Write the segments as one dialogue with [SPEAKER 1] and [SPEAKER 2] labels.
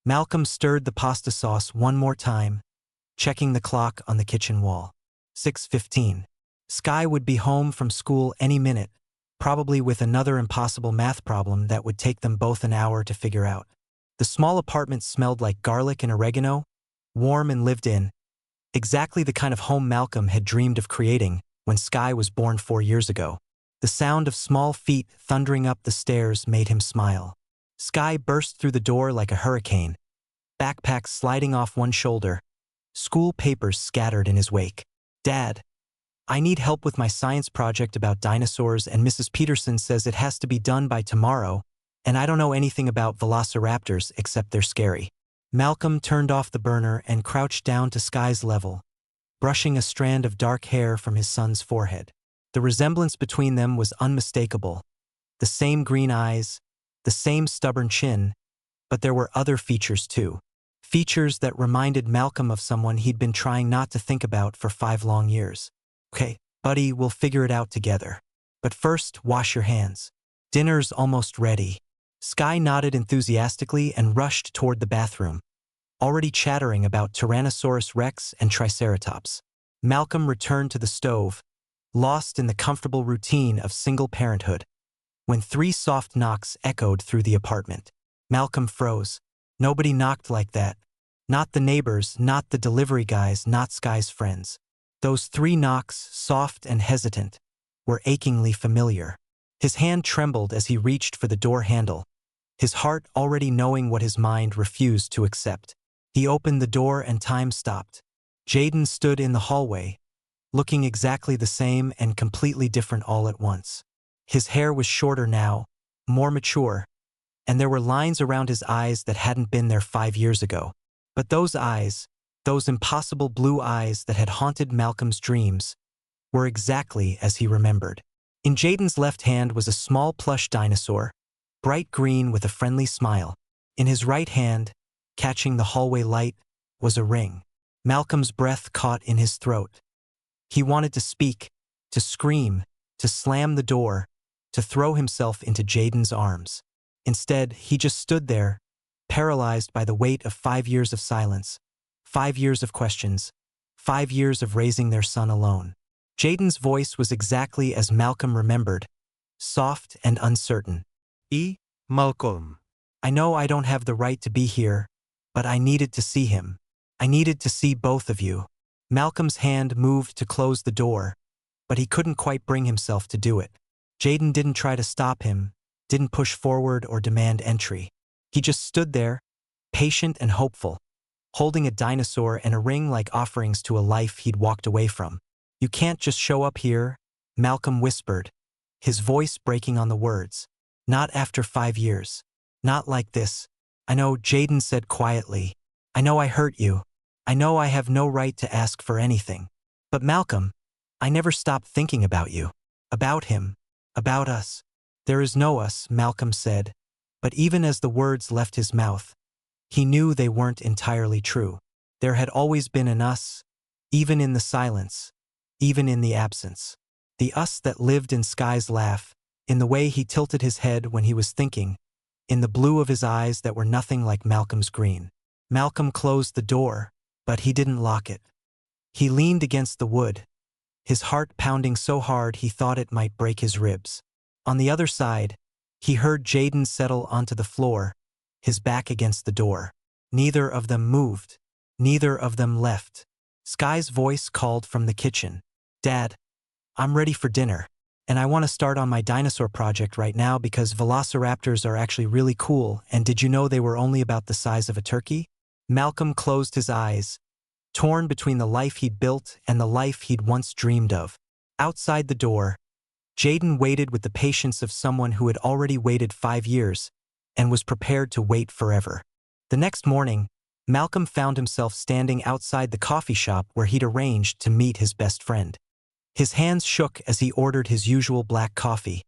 [SPEAKER 1] Malcolm stirred the pasta sauce one more time, checking the clock on the kitchen wall. 6:15. Sky would be home from school any minute, probably with another impossible math problem that would take them both an hour to figure out. The small apartment smelled like garlic and oregano, warm and lived in, exactly the kind of home Malcolm had dreamed of creating when Sky was born 4 years ago. The sound of small feet thundering up the stairs made him smile. Sky burst through the door like a hurricane, backpack sliding off one shoulder, school papers scattered in his wake. "Dad, I need help with my science project about dinosaurs, and Mrs. Peterson says it has to be done by tomorrow, and I don't know anything about velociraptors except they're scary." Malcolm turned off the burner and crouched down to Sky's level, brushing a strand of dark hair from his son's forehead. The resemblance between them was unmistakable. The same green eyes, the same stubborn chin, but there were other features too. Features that reminded Malcolm of someone he'd been trying not to think about for 5 long years. "Okay, buddy, we'll figure it out together. But first, wash your hands. Dinner's almost ready." Sky nodded enthusiastically and rushed toward the bathroom, already chattering about Tyrannosaurus Rex and Triceratops. Malcolm returned to the stove, lost in the comfortable routine of single parenthood. When 3 soft knocks echoed through the apartment, Malcolm froze. Nobody knocked like that. Not the neighbors, not the delivery guys, not Sky's friends. Those 3 knocks, soft and hesitant, were achingly familiar. His hand trembled as he reached for the door handle, his heart already knowing what his mind refused to accept. He opened the door and time stopped. Jaden stood in the hallway, looking exactly the same and completely different all at once. His hair was shorter now, more mature, and there were lines around his eyes that hadn't been there 5 years ago. But those eyes, those impossible blue eyes that had haunted Malcolm's dreams, were exactly as he remembered. In Jaden's left hand was a small plush dinosaur, bright green with a friendly smile. In his right hand, catching the hallway light, was a ring. Malcolm's breath caught in his throat. He wanted to speak, to scream, to slam the door, to throw himself into Jaden's arms. Instead, he just stood there, paralyzed by the weight of 5 years of silence, 5 years of questions, 5 years of raising their son alone. Jaden's voice was exactly as Malcolm remembered, soft and uncertain.
[SPEAKER 2] Malcolm.
[SPEAKER 1] "I know I don't have the right to be here, but I needed to see him. I needed to see both of you." Malcolm's hand moved to close the door, but he couldn't quite bring himself to do it. Jaden didn't try to stop him, didn't push forward or demand entry. He just stood there, patient and hopeful, holding a dinosaur and a ring like offerings to a life he'd walked away from. "You can't just show up here," Malcolm whispered, his voice breaking on the words. "Not after 5 years. Not like this." "I know," Jaden said quietly. "I know I hurt you. I know I have no right to ask for anything. But Malcolm, I never stopped thinking about you. About him. About us." "There is no us," Malcolm said, but even as the words left his mouth, he knew they weren't entirely true. There had always been an us, even in the silence, even in the absence. The us that lived in Sky's laugh, in the way he tilted his head when he was thinking, in the blue of his eyes that were nothing like Malcolm's green. Malcolm closed the door, but he didn't lock it. He leaned against the wood, his heart pounding so hard he thought it might break his ribs. On the other side, he heard Jaden settle onto the floor, his back against the door. Neither of them moved. Neither of them left. Sky's voice called from the kitchen. "Dad, I'm ready for dinner, and I want to start on my dinosaur project right now because velociraptors are actually really cool, and did you know they were only about the size of a turkey?" Malcolm closed his eyes, torn between the life he'd built and the life he'd once dreamed of. Outside the door, Jaden waited with the patience of someone who had already waited 5 years and was prepared to wait forever. The next morning, Malcolm found himself standing outside the coffee shop where he'd arranged to meet his best friend. His hands shook as he ordered his usual black coffee,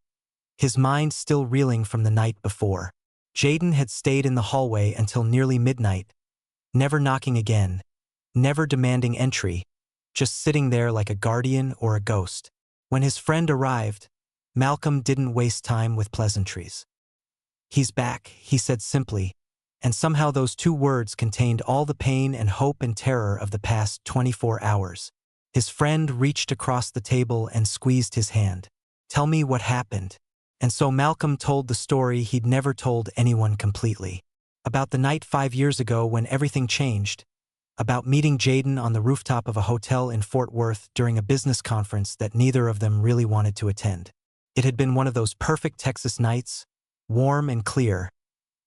[SPEAKER 1] his mind still reeling from the night before. Jaden had stayed in the hallway until nearly midnight, never knocking again, never demanding entry, just sitting there like a guardian or a ghost. When his friend arrived, Malcolm didn't waste time with pleasantries. "He's back," he said simply, And somehow those two words contained all the pain and hope and terror of the past 24 hours. His friend reached across the table and squeezed his hand. "Tell me what happened." And so Malcolm told the story he'd never told anyone completely. About the night 5 years ago when everything changed. About meeting Jaden on the rooftop of a hotel in Fort Worth during a business conference that neither of them really wanted to attend. It had been one of those perfect Texas nights, warm and clear,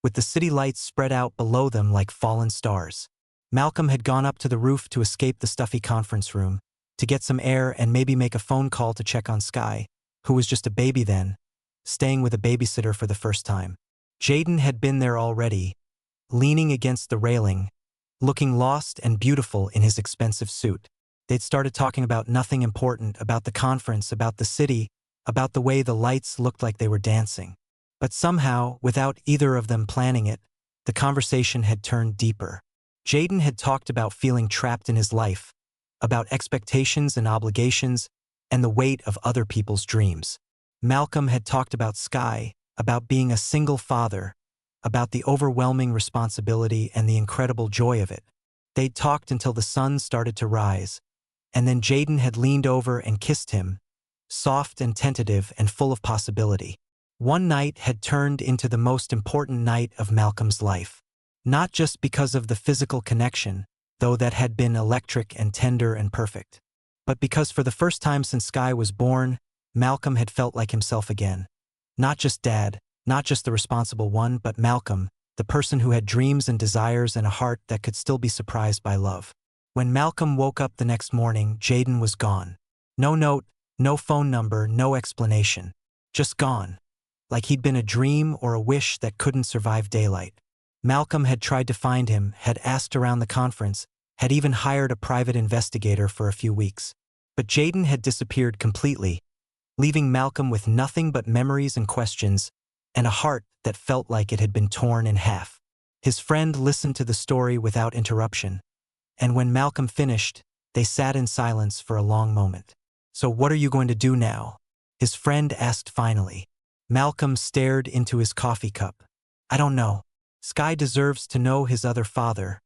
[SPEAKER 1] with the city lights spread out below them like fallen stars. Malcolm had gone up to the roof to escape the stuffy conference room, to get some air and maybe make a phone call to check on Sky, who was just a baby then, staying with a babysitter for the first time. Jaden had been there already, leaning against the railing, looking lost and beautiful in his expensive suit. They'd started talking about nothing important, about the conference, about the city, about the way the lights looked like they were dancing. But somehow, without either of them planning it, the conversation had turned deeper. Jaden had talked about feeling trapped in his life, about expectations and obligations, and the weight of other people's dreams. Malcolm had talked about Sky, about being a single father, about the overwhelming responsibility and the incredible joy of it. They'd talked until the sun started to rise, and then Jaden had leaned over and kissed him, soft and tentative and full of possibility. One night had turned into the most important night of Malcolm's life. Not just because of the physical connection, though that had been electric and tender and perfect, but because for the first time since Sky was born, Malcolm had felt like himself again. Not just dad, not just the responsible one, but Malcolm, the person who had dreams and desires and a heart that could still be surprised by love. When Malcolm woke up the next morning, Jaden was gone. No note, no phone number, no explanation. Just gone. Like he'd been a dream or a wish that couldn't survive daylight. Malcolm had tried to find him, had asked around the conference, had even hired a private investigator for a few weeks. But Jaden had disappeared completely, leaving Malcolm with nothing but memories and questions, and a heart that felt like it had been torn in half. His friend listened to the story without interruption, and when Malcolm finished, they sat in silence for a long moment. "So what are you going to do now?" his friend asked finally. Malcolm stared into his coffee cup. "I don't know. Sky deserves to know his other father.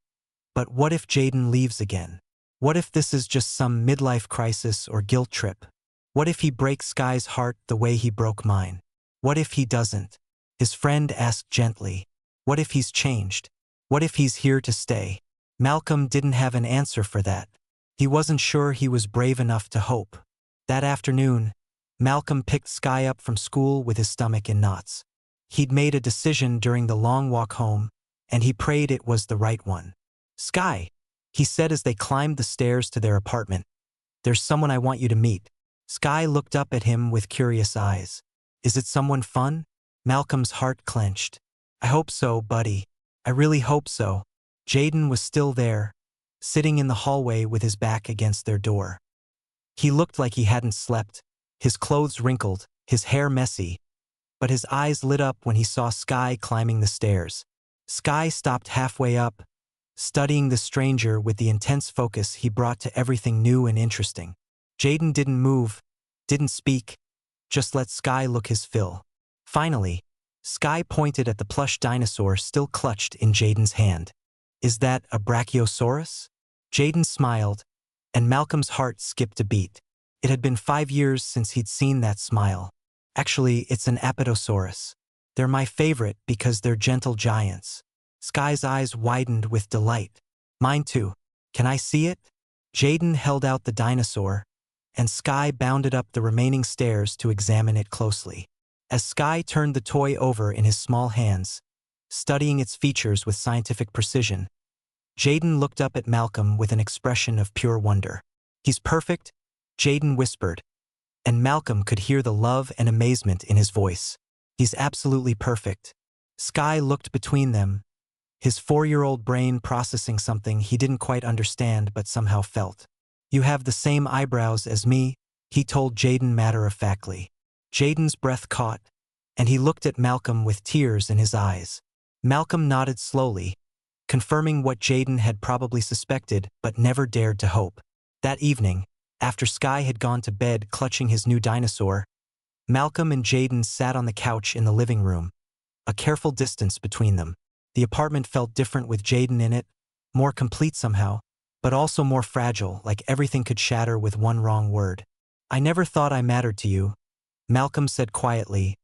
[SPEAKER 1] But what if Jaden leaves again? What if this is just some midlife crisis or guilt trip? What if he breaks Sky's heart the way he broke mine? What if he doesn't?" His friend asked gently. "What if he's changed? What if he's here to stay?" Malcolm didn't have an answer for that. He wasn't sure he was brave enough to hope. That afternoon, Malcolm picked Sky up from school with his stomach in knots. He'd made a decision during the long walk home, and he prayed it was the right one. "Sky," he said as they climbed the stairs to their apartment, "there's someone I want you to meet." Sky looked up at him with curious eyes. "Is it someone fun?" Malcolm's heart clenched. "I hope so, buddy. I really hope so." Jaden was still there, sitting in the hallway with his back against their door. He looked like he hadn't slept, his clothes wrinkled, his hair messy, but his eyes lit up when he saw Sky climbing the stairs. Sky stopped halfway up, studying the stranger with the intense focus he brought to everything new and interesting. Jaden didn't move, didn't speak, just let Sky look his fill. Finally, Sky pointed at the plush dinosaur still clutched in Jaden's hand. "Is that a Brachiosaurus?" Jaden smiled, and Malcolm's heart skipped a beat. It had been 5 years since he'd seen that smile. "Actually, it's an Apatosaurus. They're my favorite because they're gentle giants." Sky's eyes widened with delight. "Mine too. Can I see it?" Jaden held out the dinosaur, and Sky bounded up the remaining stairs to examine it closely. As Sky turned the toy over in his small hands, studying its features with scientific precision, Jaden looked up at Malcolm with an expression of pure wonder. "He's perfect," Jaden whispered, and Malcolm could hear the love and amazement in his voice. "He's absolutely perfect." Sky looked between them, his 4-year-old brain processing something he didn't quite understand but somehow felt. "You have the same eyebrows as me," he told Jaden matter-of-factly. Jaden's breath caught, and he looked at Malcolm with tears in his eyes. Malcolm nodded slowly, confirming what Jaden had probably suspected but never dared to hope. That evening, after Sky had gone to bed clutching his new dinosaur, Malcolm and Jaden sat on the couch in the living room, a careful distance between them. The apartment felt different with Jaden in it, more complete somehow, but also more fragile, like everything could shatter with one wrong word. I never thought I mattered to you, Malcolm said quietly,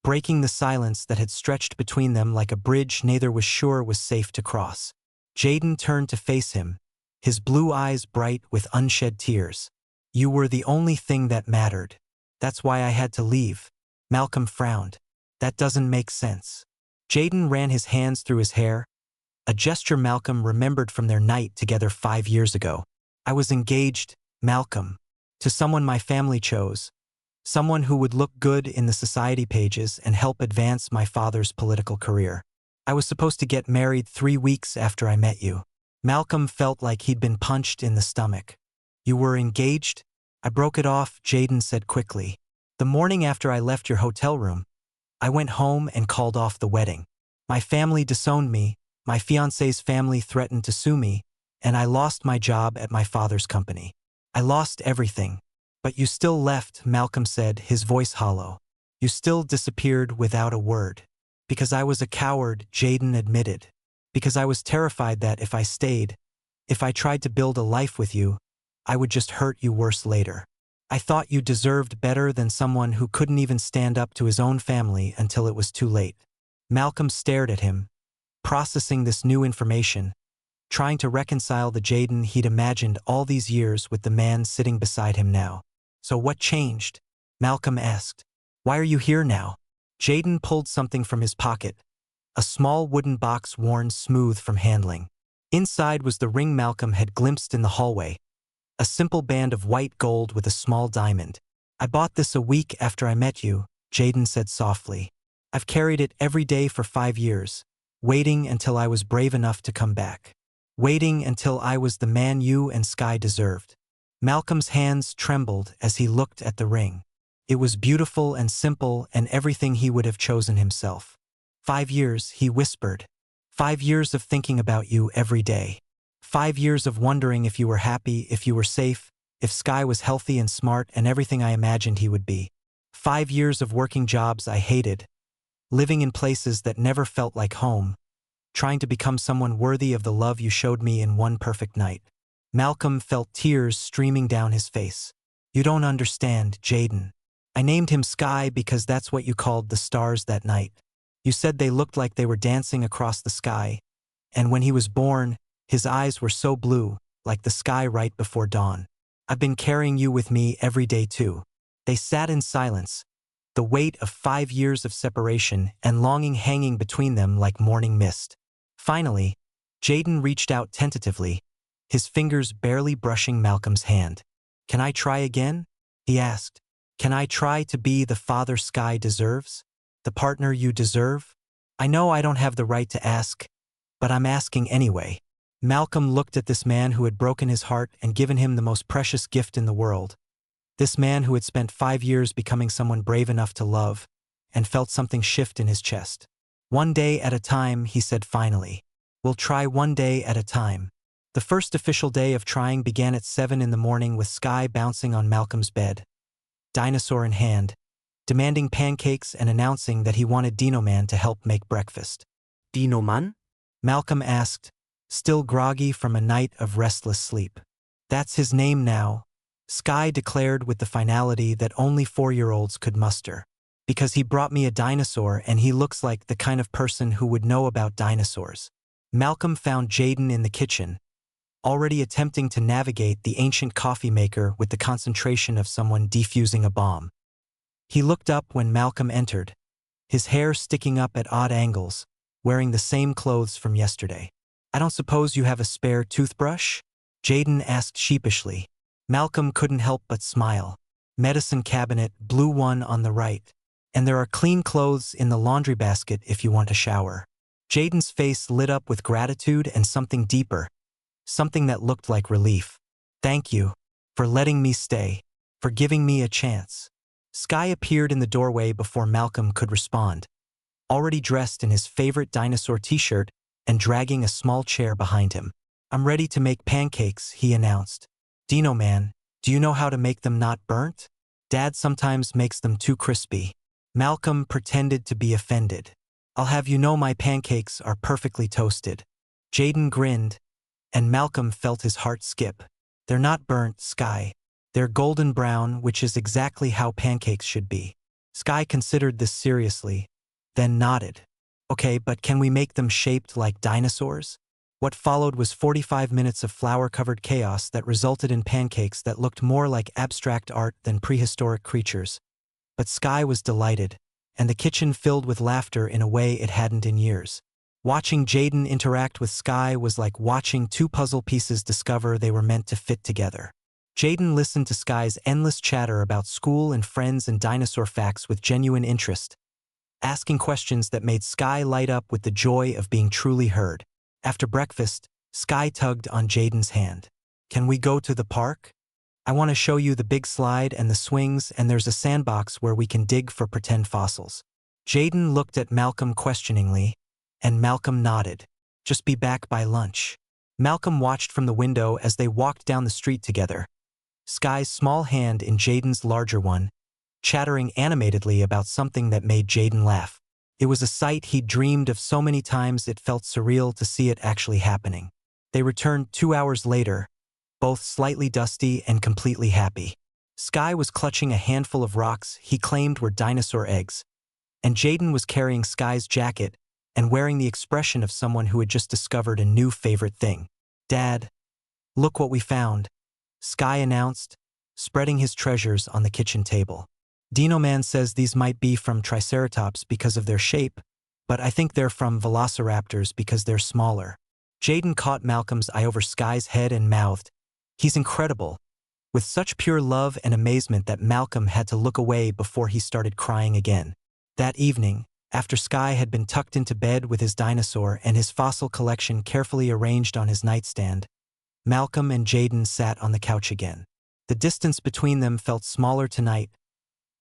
[SPEAKER 1] breaking the silence that had stretched between them like a bridge neither was sure was safe to cross. Jaden turned to face him, his blue eyes bright with unshed tears. You were the only thing that mattered. That's why I had to leave. Malcolm frowned. That doesn't make sense. Jaden ran his hands through his hair, a gesture Malcolm remembered from their night together 5 years ago. I was engaged, Malcolm, to someone my family chose, someone who would look good in the society pages and help advance my father's political career. I was supposed to get married 3 weeks after I met you. Malcolm felt like he'd been punched in the stomach. You were engaged? I broke it off, Jaden said quickly. The morning after I left your hotel room, I went home and called off the wedding. My family disowned me, my fiancé's family threatened to sue me, and I lost my job at my father's company. I lost everything. But you still left, Malcolm said, his voice hollow. You still disappeared without a word. Because I was a coward, Jaden admitted. Because I was terrified that if I stayed, if I tried to build a life with you, I would just hurt you worse later. I thought you deserved better than someone who couldn't even stand up to his own family until it was too late. Malcolm stared at him, processing this new information, trying to reconcile the Jaden he'd imagined all these years with the man sitting beside him now. So what changed? Malcolm asked. Why are you here now? Jaden pulled something from his pocket, a small wooden box worn smooth from handling. Inside was the ring Malcolm had glimpsed in the hallway, a simple band of white gold with a small diamond. I bought this a week after I met you, Jaden said softly. I've carried it every day for 5 years, waiting until I was brave enough to come back. Waiting until I was the man you and Sky deserved. Malcolm's hands trembled as he looked at the ring. It was beautiful and simple and everything he would have chosen himself. 5 years, he whispered. 5 years of thinking about you every day. 5 years of wondering if you were happy, if you were safe, if Sky was healthy and smart and everything I imagined he would be. 5 years of working jobs I hated, living in places that never felt like home, trying to become someone worthy of the love you showed me in one perfect night. Malcolm felt tears streaming down his face. You don't understand, Jaden. I named him Sky because that's what you called the stars that night. You said they looked like they were dancing across the sky, and when he was born, his eyes were so blue, like the sky right before dawn. I've been carrying you with me every day too. They sat in silence, the weight of 5 years of separation and longing hanging between them like morning mist. Finally, Jaden reached out tentatively, his fingers barely brushing Malcolm's hand. Can I try again? He asked. Can I try to be the father Sky deserves? The partner you deserve? I know I don't have the right to ask, but I'm asking anyway. Malcolm looked at this man who had broken his heart and given him the most precious gift in the world. This man who had spent 5 years becoming someone brave enough to love, and felt something shift in his chest. One day at a time, he said finally. We'll try one day at a time. The first official day of trying began at 7 in the morning with Sky bouncing on Malcolm's bed, dinosaur in hand, demanding pancakes and announcing that he wanted Dino Man to help make breakfast.
[SPEAKER 2] Dino Man?
[SPEAKER 1] Malcolm asked, still groggy from a night of restless sleep. That's his name now, Sky declared with the finality that only 4-year-olds could muster. Because he brought me a dinosaur and he looks like the kind of person who would know about dinosaurs. Malcolm found Jaden in the kitchen, already attempting to navigate the ancient coffee maker with the concentration of someone defusing a bomb. He looked up when Malcolm entered, his hair sticking up at odd angles, wearing the same clothes from yesterday. I don't suppose you have a spare toothbrush? Jaden asked sheepishly. Malcolm couldn't help but smile. Medicine cabinet, blue one on the right. And there are clean clothes in the laundry basket if you want a shower. Jaden's face lit up with gratitude and something deeper, something that looked like relief. Thank you for letting me stay, for giving me a chance. Sky appeared in the doorway before Malcolm could respond, already dressed in his favorite dinosaur t-shirt and dragging a small chair behind him. I'm ready to make pancakes, he announced. Dino Man, do you know how to make them not burnt? Dad sometimes makes them too crispy. Malcolm pretended to be offended. I'll have you know my pancakes are perfectly toasted. Jaden grinned, and Malcolm felt his heart skip. They're not burnt, Sky. They're golden brown, which is exactly how pancakes should be. Sky considered this seriously, then nodded. Okay, but can we make them shaped like dinosaurs? What followed was 45 minutes of flour-covered chaos that resulted in pancakes that looked more like abstract art than prehistoric creatures. But Sky was delighted, and the kitchen filled with laughter in a way it hadn't in years. Watching Jaden interact with Sky was like watching two puzzle pieces discover they were meant to fit together. Jaden listened to Sky's endless chatter about school and friends and dinosaur facts with genuine interest, asking questions that made Sky light up with the joy of being truly heard. After breakfast, Sky tugged on Jaden's hand. Can we go to the park? I want to show you the big slide and the swings, and there's a sandbox where we can dig for pretend fossils. Jaden looked at Malcolm questioningly, and Malcolm nodded. Just be back by lunch. Malcolm watched from the window as they walked down the street together, Sky's small hand in Jaden's larger one, chattering animatedly about something that made Jaden laugh. It was a sight he'd dreamed of so many times it felt surreal to see it actually happening. They returned 2 hours later, both slightly dusty and completely happy. Sky was clutching a handful of rocks he claimed were dinosaur eggs, and Jaden was carrying Sky's jacket and wearing the expression of someone who had just discovered a new favorite thing. Dad, look what we found, Sky announced, spreading his treasures on the kitchen table. Dino Man says these might be from Triceratops because of their shape, but I think they're from Velociraptors because they're smaller. Jaden caught Malcolm's eye over Sky's head and mouthed, "He's incredible," with such pure love and amazement that Malcolm had to look away before he started crying again. That evening, after Sky had been tucked into bed with his dinosaur and his fossil collection carefully arranged on his nightstand, Malcolm and Jaden sat on the couch again. The distance between them felt smaller tonight,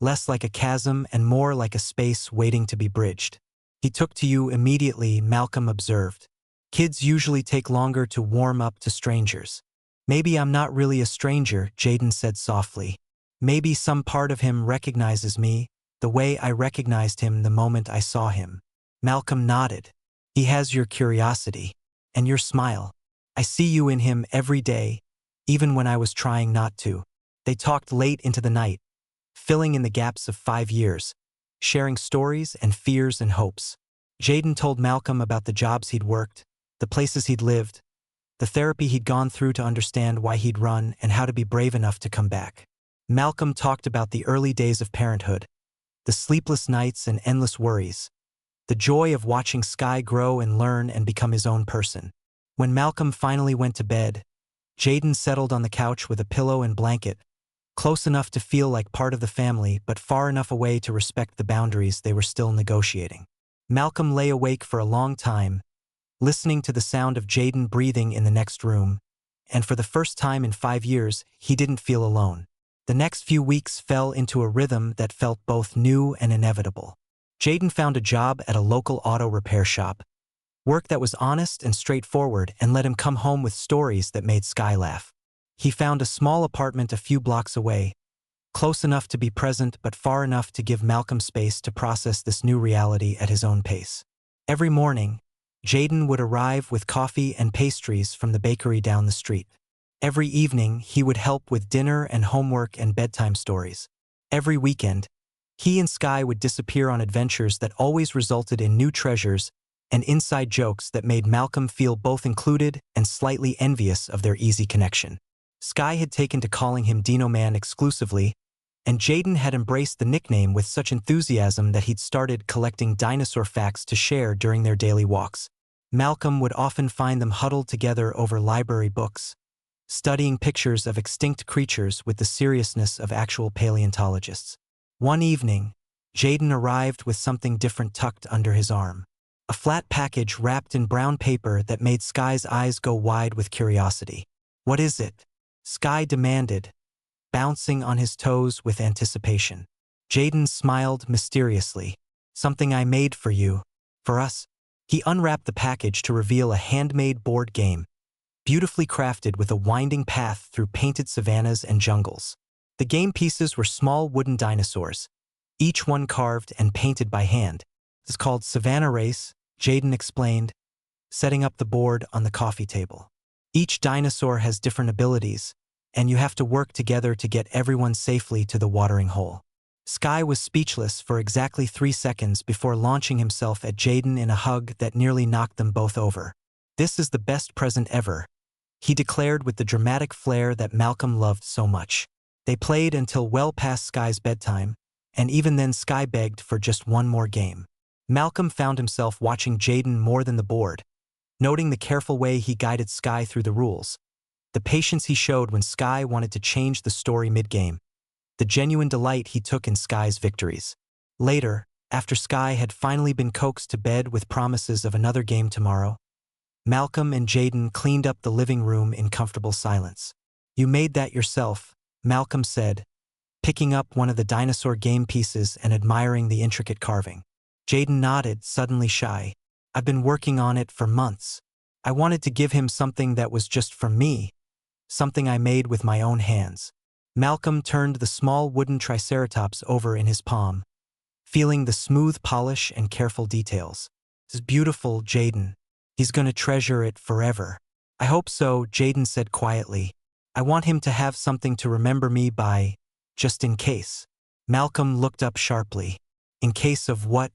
[SPEAKER 1] less like a chasm and more like a space waiting to be bridged. He took to you immediately, Malcolm observed. Kids usually take longer to warm up to strangers. Maybe I'm not really a stranger, Jaden said softly. Maybe some part of him recognizes me, the way I recognized him the moment I saw him. Malcolm nodded. He has your curiosity. And your smile. I see you in him every day, even when I was trying not to. They talked late into the night, filling in the gaps of 5 years, sharing stories and fears and hopes. Jaden told Malcolm about the jobs he'd worked, the places he'd lived, the therapy he'd gone through to understand why he'd run and how to be brave enough to come back. Malcolm talked about the early days of parenthood, the sleepless nights and endless worries, the joy of watching Sky grow and learn and become his own person. When Malcolm finally went to bed, Jaden settled on the couch with a pillow and blanket, close enough to feel like part of the family but far enough away to respect the boundaries they were still negotiating. Malcolm lay awake for a long time, listening to the sound of Jaden breathing in the next room, and for the first time in 5 years, he didn't feel alone. The next few weeks fell into a rhythm that felt both new and inevitable. Jaden found a job at a local auto repair shop, work that was honest and straightforward and let him come home with stories that made Sky laugh. He found a small apartment a few blocks away, close enough to be present but far enough to give Malcolm space to process this new reality at his own pace. Every morning, Jaden would arrive with coffee and pastries from the bakery down the street. Every evening, he would help with dinner and homework and bedtime stories. Every weekend, he and Sky would disappear on adventures that always resulted in new treasures and inside jokes that made Malcolm feel both included and slightly envious of their easy connection. Sky had taken to calling him Dino Man exclusively, and Jaden had embraced the nickname with such enthusiasm that he'd started collecting dinosaur facts to share during their daily walks. Malcolm would often find them huddled together over library books, studying pictures of extinct creatures with the seriousness of actual paleontologists. One evening, Jaden arrived with something different tucked under his arm. A flat package wrapped in brown paper that made Sky's eyes go wide with curiosity. "What is it?" Sky demanded, bouncing on his toes with anticipation. Jaden smiled mysteriously. "Something I made for you. For us." He unwrapped the package to reveal a handmade board game, beautifully crafted with a winding path through painted savannas and jungles. The game pieces were small wooden dinosaurs, each one carved and painted by hand, It's called Savannah Race, Jaden explained, setting up the board on the coffee table. Each dinosaur has different abilities, and you have to work together to get everyone safely to the watering hole. Sky was speechless for exactly 3 seconds before launching himself at Jaden in a hug that nearly knocked them both over. "This is the best present ever," he declared with the dramatic flair that Malcolm loved so much. They played until well past Sky's bedtime, and even then Sky begged for just one more game. Malcolm found himself watching Jaden more than the board, noting the careful way he guided Sky through the rules, the patience he showed when Sky wanted to change the story mid-game, the genuine delight he took in Sky's victories. Later, after Sky had finally been coaxed to bed with promises of another game tomorrow, Malcolm and Jaden cleaned up the living room in comfortable silence. "You made that yourself," Malcolm said, picking up one of the dinosaur game pieces and admiring the intricate carving. Jaden nodded, suddenly shy. "I've been working on it for months. I wanted to give him something that was just for me, something I made with my own hands." Malcolm turned the small wooden triceratops over in his palm, feeling the smooth polish and careful details. "It's beautiful, Jaden. He's gonna treasure it forever." "I hope so," Jaden said quietly. "I want him to have something to remember me by, just in case." Malcolm looked up sharply. "In case of what?"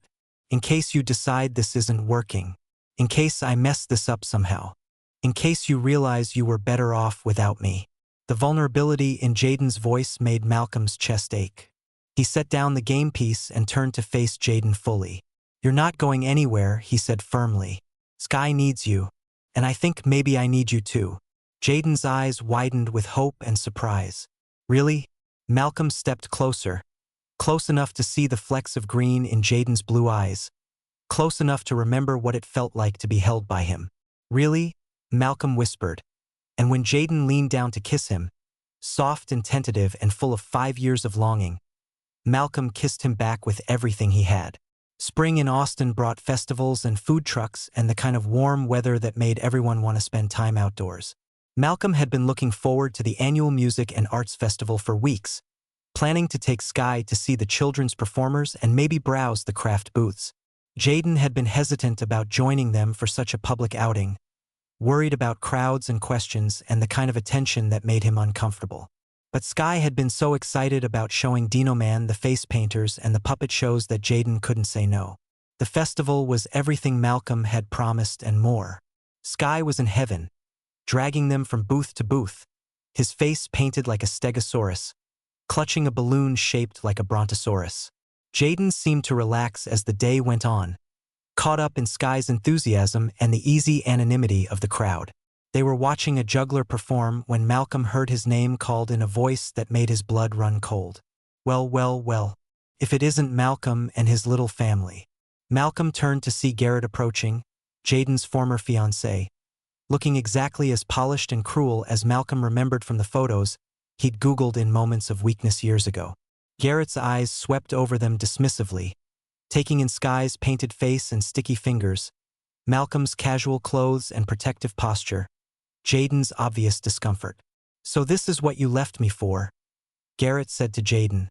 [SPEAKER 1] "In case you decide this isn't working. In case I mess this up somehow. In case you realize you were better off without me." The vulnerability in Jaden's voice made Malcolm's chest ache. He set down the game piece and turned to face Jaden fully. "You're not going anywhere," he said firmly. "Sky needs you, and I think maybe I need you too." Jaden's eyes widened with hope and surprise. "Really?" Malcolm stepped closer, close enough to see the flecks of green in Jaden's blue eyes, close enough to remember what it felt like to be held by him. "Really?" Malcolm whispered, and when Jaden leaned down to kiss him, soft and tentative and full of 5 years of longing, Malcolm kissed him back with everything he had. Spring in Austin brought festivals and food trucks and the kind of warm weather that made everyone want to spend time outdoors. Malcolm had been looking forward to the annual music and arts festival for weeks, planning to take Sky to see the children's performers and maybe browse the craft booths. Jaden had been hesitant about joining them for such a public outing, worried about crowds and questions and the kind of attention that made him uncomfortable. But Sky had been so excited about showing Dino Man the face painters and the puppet shows that Jaden couldn't say no. The festival was everything Malcolm had promised and more. Sky was in heaven, dragging them from booth to booth, his face painted like a stegosaurus, clutching a balloon shaped like a brontosaurus. Jaden seemed to relax as the day went on, caught up in Sky's enthusiasm and the easy anonymity of the crowd. They were watching a juggler perform when Malcolm heard his name called in a voice that made his blood run cold. "Well, well, well, if it isn't Malcolm and his little family." Malcolm turned to see Garrett approaching, Jaden's former fiancé, looking exactly as polished and cruel as Malcolm remembered from the photos he'd Googled in moments of weakness years ago. Garrett's eyes swept over them dismissively, taking in Sky's painted face and sticky fingers, Malcolm's casual clothes and protective posture, Jaden's obvious discomfort. "So this is what you left me for," Garrett said to Jaden,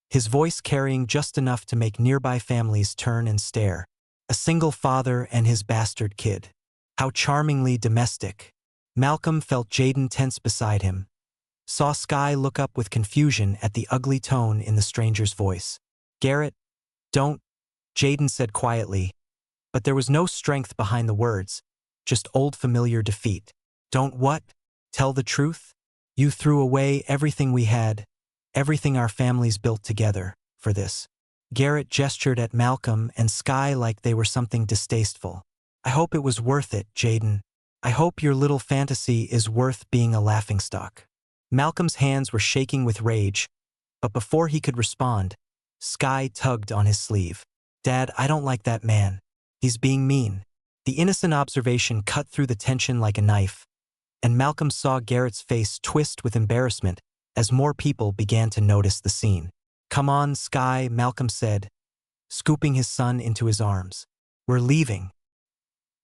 [SPEAKER 1] his voice carrying just enough to make nearby families turn and stare. "A single father and his bastard kid. How charmingly domestic." Malcolm felt Jaden tense beside him, saw Sky look up with confusion at the ugly tone in the stranger's voice. "Garrett, don't," Jaden said quietly, but there was no strength behind the words, just old familiar defeat. "Don't what? Tell the truth? You threw away everything we had, everything our families built together, for this." Garrett gestured at Malcolm and Sky like they were something distasteful. "I hope it was worth it, Jaden. I hope your little fantasy is worth being a laughingstock." Malcolm's hands were shaking with rage, but before he could respond, Sky tugged on his sleeve. "Dad, I don't like that man. He's being mean." The innocent observation cut through the tension like a knife, and Malcolm saw Garrett's face twist with embarrassment as more people began to notice the scene. "Come on, Sky," Malcolm said, scooping his son into his arms. "We're leaving."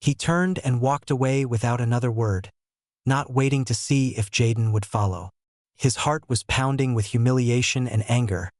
[SPEAKER 1] He turned and walked away without another word, not waiting to see if Jaden would follow. His heart was pounding with humiliation and anger,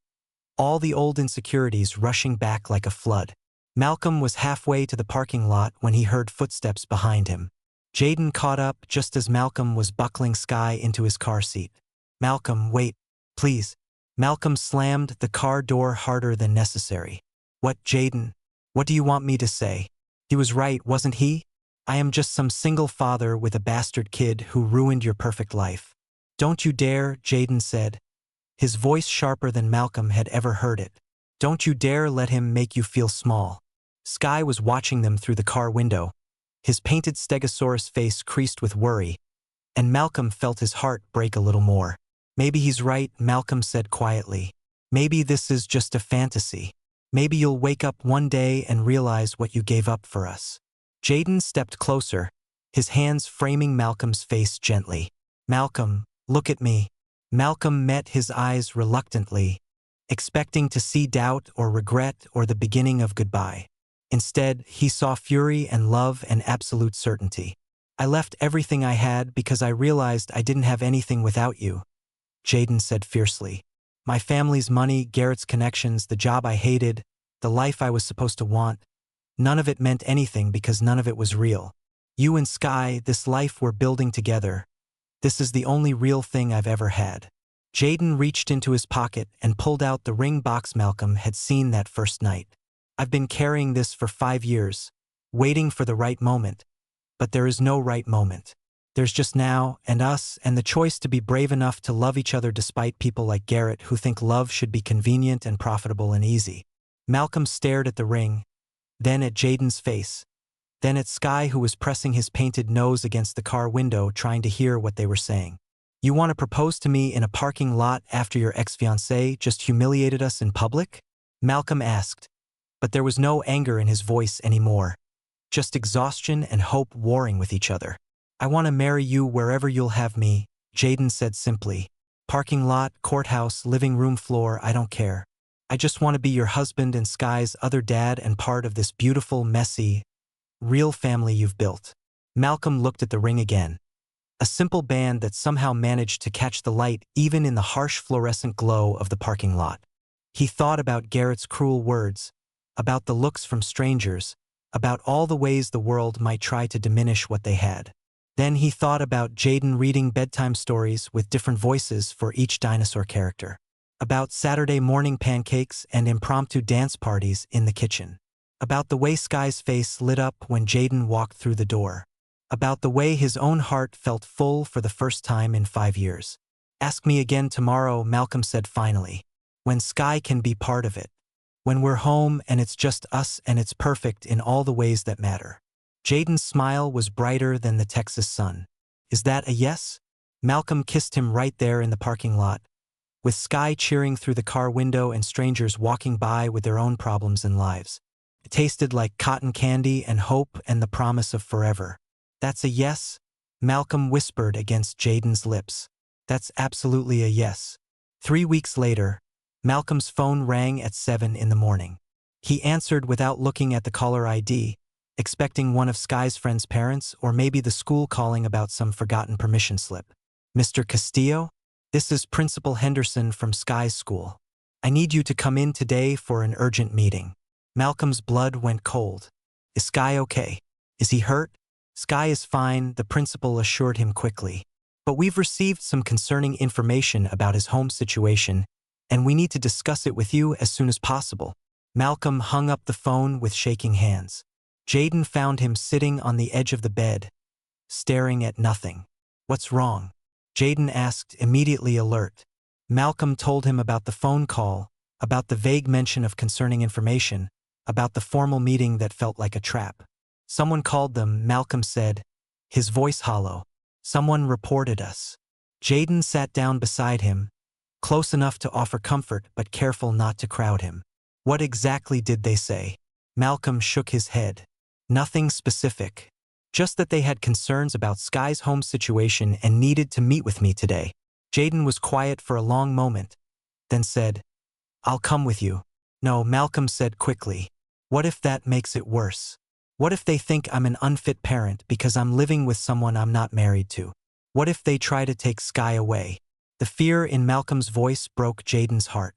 [SPEAKER 1] all the old insecurities rushing back like a flood. Malcolm was halfway to the parking lot when he heard footsteps behind him. Jaden caught up just as Malcolm was buckling Sky into his car seat. "Malcolm, wait, please." Malcolm slammed the car door harder than necessary. "What, Jaden? What do you want me to say?" He was right, wasn't he? "I am just some single father with a bastard kid who ruined your perfect life." "Don't you dare," Jaden said, his voice sharper than Malcolm had ever heard it. "Don't you dare let him make you feel small." Sky was watching them through the car window, his painted stegosaurus face creased with worry, and Malcolm felt his heart break a little more. "Maybe he's right," Malcolm said quietly. "Maybe this is just a fantasy. Maybe you'll wake up one day and realize what you gave up for us." Jaden stepped closer, his hands framing Malcolm's face gently. "Malcolm, look at me." Malcolm met his eyes reluctantly, expecting to see doubt or regret or the beginning of goodbye. Instead, he saw fury and love and absolute certainty. "I left everything I had because I realized I didn't have anything without you," Jaden said fiercely. "My family's money, Garrett's connections, the job I hated, the life I was supposed to want, none of it meant anything because none of it was real. You and Sky, this life we're building together, this is the only real thing I've ever had." Jaden reached into his pocket and pulled out the ring box Malcolm had seen that first night. "I've been carrying this for 5 years, waiting for the right moment. But there is no right moment. There's just now, and us, and the choice to be brave enough to love each other despite people like Garrett who think love should be convenient and profitable and easy." Malcolm stared at the ring, then at Jaden's face, then at Sky who was pressing his painted nose against the car window trying to hear what they were saying. "You want to propose to me in a parking lot after your ex-fiancée just humiliated us in public?" Malcolm asked, but there was no anger in his voice anymore, just exhaustion and hope warring with each other. "I want to marry you wherever you'll have me," Jaden said simply. "Parking lot, courthouse, living room floor, I don't care. I just want to be your husband and Sky's other dad and part of this beautiful, messy, real family you've built." Malcolm looked at the ring again. A simple band that somehow managed to catch the light even in the harsh fluorescent glow of the parking lot. He thought about Garrett's cruel words, about the looks from strangers, about all the ways the world might try to diminish what they had. Then he thought about Jaden reading bedtime stories with different voices for each dinosaur character, about Saturday morning pancakes and impromptu dance parties in the kitchen, about the way Sky's face lit up when Jaden walked through the door, about the way his own heart felt full for the first time in 5 years. "Ask me again tomorrow," Malcolm said finally, "when Sky can be part of it. When we're home and it's just us and it's perfect in all the ways that matter." Jaden's smile was brighter than the Texas sun. "Is that a yes?" Malcolm kissed him right there in the parking lot, with Sky cheering through the car window and strangers walking by with their own problems and lives. It tasted like cotton candy and hope and the promise of forever. "That's a yes?" Malcolm whispered against Jaden's lips. "That's absolutely a yes." 3 weeks later, Malcolm's phone rang at 7 in the morning. He answered without looking at the caller ID, expecting one of Sky's friend's parents or maybe the school calling about some forgotten permission slip. "Mr. Castillo? This is Principal Henderson from Sky's school. I need you to come in today for an urgent meeting." Malcolm's blood went cold. "Is Sky okay? Is he hurt?" "Sky is fine," the principal assured him quickly. "But we've received some concerning information about his home situation, and we need to discuss it with you as soon as possible." Malcolm hung up the phone with shaking hands. Jaden found him sitting on the edge of the bed, staring at nothing. "What's wrong?" Jaden asked, immediately alert. Malcolm told him about the phone call, about the vague mention of concerning information, about the formal meeting that felt like a trap. "Someone called them," Malcolm said, his voice hollow. "Someone reported us." Jaden sat down beside him, close enough to offer comfort but careful not to crowd him. "What exactly did they say?" Malcolm shook his head. "Nothing specific. Just that they had concerns about Sky's home situation and needed to meet with me today." Jaden was quiet for a long moment, then said, "I'll come with you." "No," Malcolm said quickly. "What if that makes it worse? What if they think I'm an unfit parent because I'm living with someone I'm not married to? What if they try to take Sky away?" The fear in Malcolm's voice broke Jaden's heart.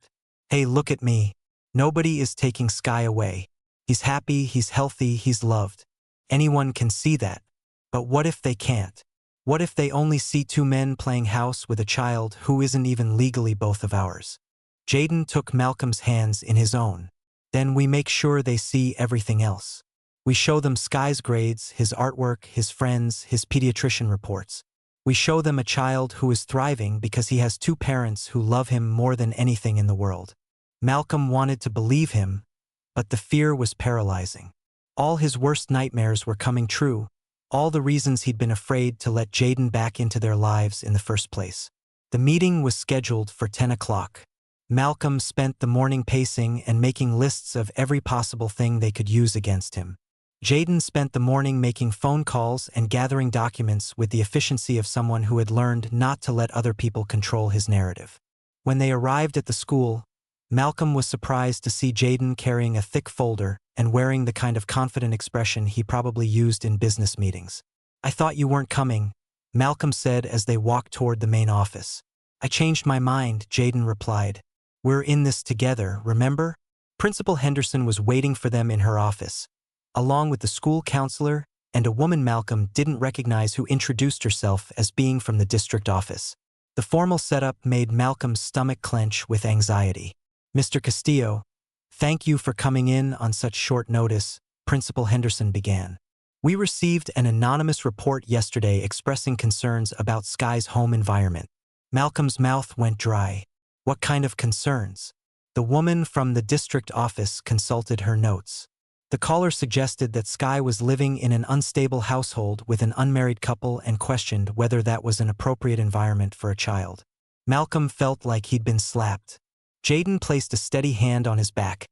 [SPEAKER 1] "Hey, look at me. Nobody is taking Sky away." He's happy, he's healthy, he's loved. Anyone can see that. But what if they can't? What if they only see two men playing house with a child who isn't even legally both of ours? Jaden took Malcolm's hands in his own. Then we make sure they see everything else. We show them Sky's grades, his artwork, his friends, his pediatrician reports. We show them a child who is thriving because he has two parents who love him more than anything in the world. Malcolm wanted to believe him, but the fear was paralyzing. All his worst nightmares were coming true, all the reasons he'd been afraid to let Jaden back into their lives in the first place. The meeting was scheduled for 10 o'clock. Malcolm spent the morning pacing and making lists of every possible thing they could use against him. Jaden spent the morning making phone calls and gathering documents with the efficiency of someone who had learned not to let other people control his narrative. When they arrived at the school, Malcolm was surprised to see Jaden carrying a thick folder and wearing the kind of confident expression he probably used in business meetings. "I thought you weren't coming," Malcolm said as they walked toward the main office. "I changed my mind," Jaden replied. "We're in this together, remember?" Principal Henderson was waiting for them in her office, along with the school counselor and a woman Malcolm didn't recognize who introduced herself as being from the district office. The formal setup made Malcolm's stomach clench with anxiety. "Mr. Castillo, thank you for coming in on such short notice," Principal Henderson began. "We received an anonymous report yesterday expressing concerns about Sky's home environment." Malcolm's mouth went dry. What kind of concerns? The woman from the district office consulted her notes. The caller suggested that Sky was living in an unstable household with an unmarried couple and questioned whether that was an appropriate environment for a child. Malcolm felt like he'd been slapped. Jaden placed a steady hand on his back,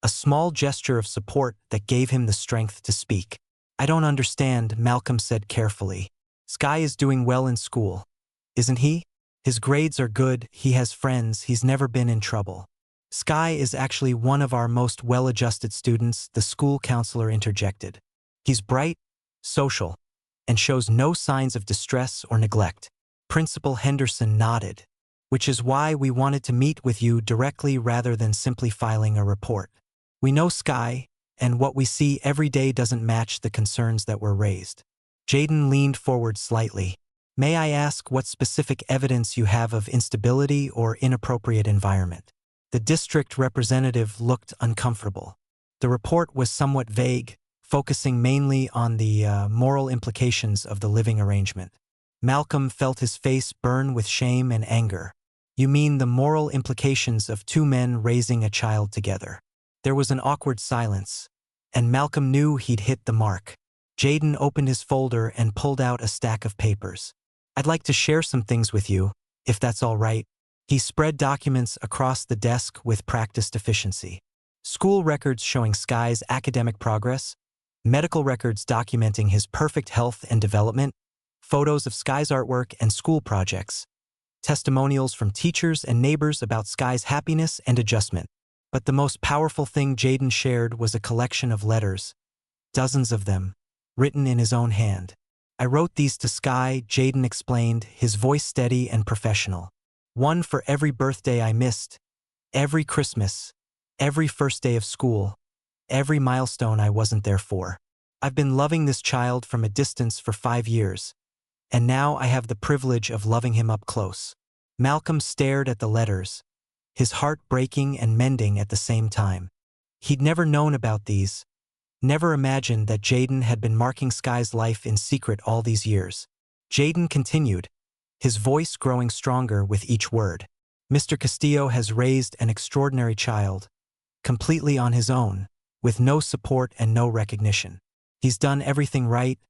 [SPEAKER 1] a small gesture of support that gave him the strength to speak. "I don't understand," Malcolm said carefully. "Sky is doing well in school, isn't he? His grades are good, he has friends, he's never been in trouble." "Sky is actually one of our most well-adjusted students," the school counselor interjected. "He's bright, social, and shows no signs of distress or neglect." Principal Henderson nodded. "Which is why we wanted to meet with you directly rather than simply filing a report. We know Sky, and what we see every day doesn't match the concerns that were raised." Jaden leaned forward slightly. "May I ask what specific evidence you have of instability or inappropriate environment?" The district representative looked uncomfortable. The report was somewhat vague, focusing mainly on the moral implications of the living arrangement. Malcolm felt his face burn with shame and anger. "You mean the moral implications of two men raising a child together?" There was an awkward silence, and Malcolm knew he'd hit the mark. Jaden opened his folder and pulled out a stack of papers. "I'd like to share some things with you, if that's all right." He spread documents across the desk with practiced efficiency. School records showing Sky's academic progress, medical records documenting his perfect health and development, photos of Sky's artwork and school projects, testimonials from teachers and neighbors about Sky's happiness and adjustment. But the most powerful thing Jaden shared was a collection of letters, dozens of them, written in his own hand. "I wrote these to Sky," Jaden explained, his voice steady and professional. "One for every birthday I missed, every Christmas, every first day of school, every milestone I wasn't there for. I've been loving this child from a distance for 5 years, and now I have the privilege of loving him up close." Malcolm stared at the letters, his heart breaking and mending at the same time. He'd never known about these, never imagined that Jaden had been marking Sky's life in secret all these years. Jaden continued, his voice growing stronger with each word. "Mr. Castillo has raised an extraordinary child, completely on his own, with no support and no recognition. He's done everything right,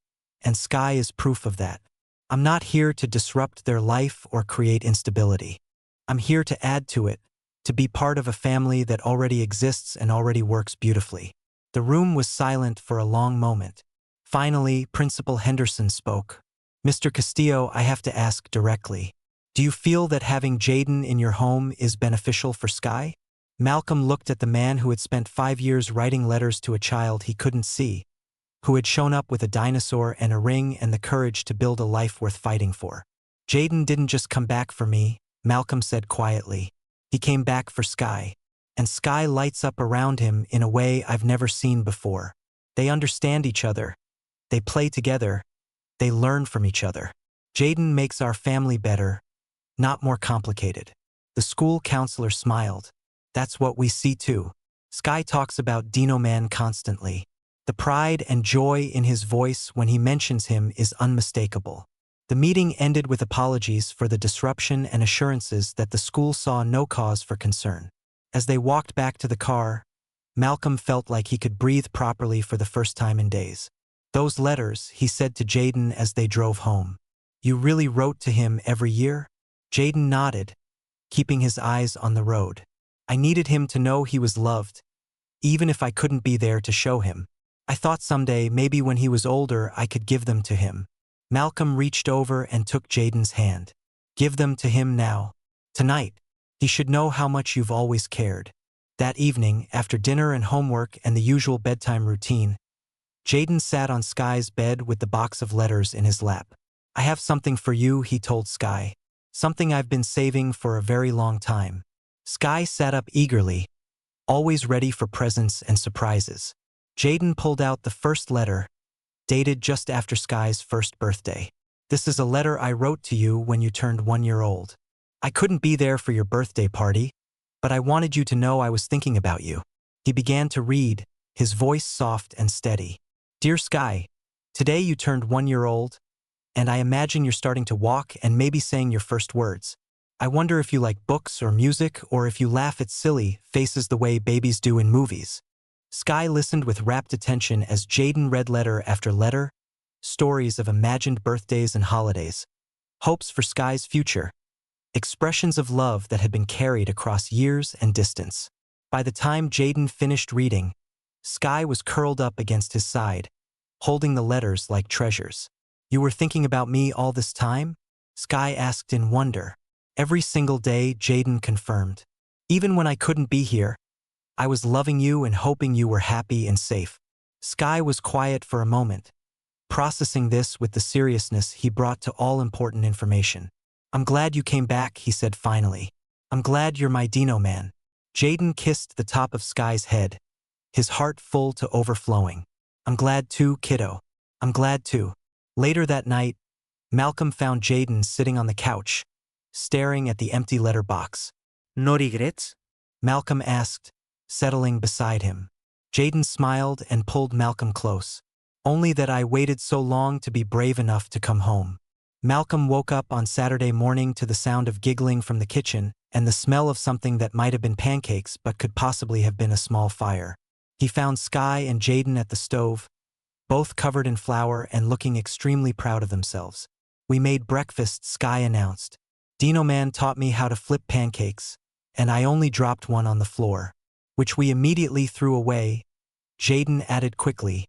[SPEAKER 1] and Sky is proof of that. I'm not here to disrupt their life or create instability. I'm here to add to it, to be part of a family that already exists and already works beautifully." The room was silent for a long moment. Finally, Principal Henderson spoke. "Mr. Castillo, I have to ask directly. Do you feel that having Jaden in your home is beneficial for Sky?" Malcolm looked at the man who had spent 5 years writing letters to a child he couldn't see, who had shown up with a dinosaur and a ring and the courage to build a life worth fighting for. "Jaden didn't just come back for me," Malcolm said quietly. "He came back for Sky. and Sky lights up around him in a way I've never seen before. They understand each other. They play together. They learn from each other. Jaden makes our family better, not more complicated. The school counselor smiled. That's what we see too. Sky talks about Dino Man constantly. The pride and joy in his voice when he mentions him is unmistakable. The meeting ended with apologies for the disruption and assurances that the school saw no cause for concern. As they walked back to the car, Malcolm felt like he could breathe properly for the first time in days. "Those letters," he said to Jaden as they drove home. "You really wrote to him every year?" Jaden nodded, keeping his eyes on the road. "I needed him to know he was loved, even if I couldn't be there to show him. I thought someday, maybe when he was older, I could give them to him." Malcolm reached over and took Jaden's hand. "Give them to him now. Tonight. He should know how much you've always cared." That evening, after dinner and homework and the usual bedtime routine, Jaden sat on Sky's bed with the box of letters in his lap. "I have something for you," he told Sky. "Something I've been saving for a very long time." Sky sat up eagerly, always ready for presents and surprises. Jaden pulled out the first letter, dated just after Sky's first birthday. "This is a letter I wrote to you when you turned 1 year old. I couldn't be there for your birthday party, but I wanted you to know I was thinking about you." He began to read, his voice soft and steady. "Dear Sky, today you turned 1 year old, and I imagine you're starting to walk and maybe saying your first words. I wonder if you like books or music, or if you laugh at silly faces the way babies do in movies." Sky listened with rapt attention as Jaden read letter after letter, stories of imagined birthdays and holidays, hopes for Sky's future, expressions of love that had been carried across years and distance. By the time Jaden finished reading, Sky was curled up against his side, holding the letters like treasures. "You were thinking about me all this time?" Sky asked in wonder. "Every single day," Jaden confirmed. "Even when I couldn't be here, I was loving you and hoping you were happy and safe." Sky was quiet for a moment, processing this with the seriousness he brought to all important information. "I'm glad you came back," he said finally. "I'm glad you're my Dino Man." Jaden kissed the top of Sky's head, his heart full to overflowing. "I'm glad too, kiddo. I'm glad too." Later that night, Malcolm found Jaden sitting on the couch, staring at the empty letter box.
[SPEAKER 2] No regrets?
[SPEAKER 1] Malcolm asked, settling beside him. Jaden smiled and pulled Malcolm close. "Only that I waited so long to be brave enough to come home." Malcolm woke up on Saturday morning to the sound of giggling from the kitchen and the smell of something that might have been pancakes but could possibly have been a small fire. He found Sky and Jaden at the stove, both covered in flour and looking extremely proud of themselves. "We made breakfast," Sky announced. "Dino Man taught me how to flip pancakes, and I only dropped one on the floor, which we immediately threw away," Jaden added quickly,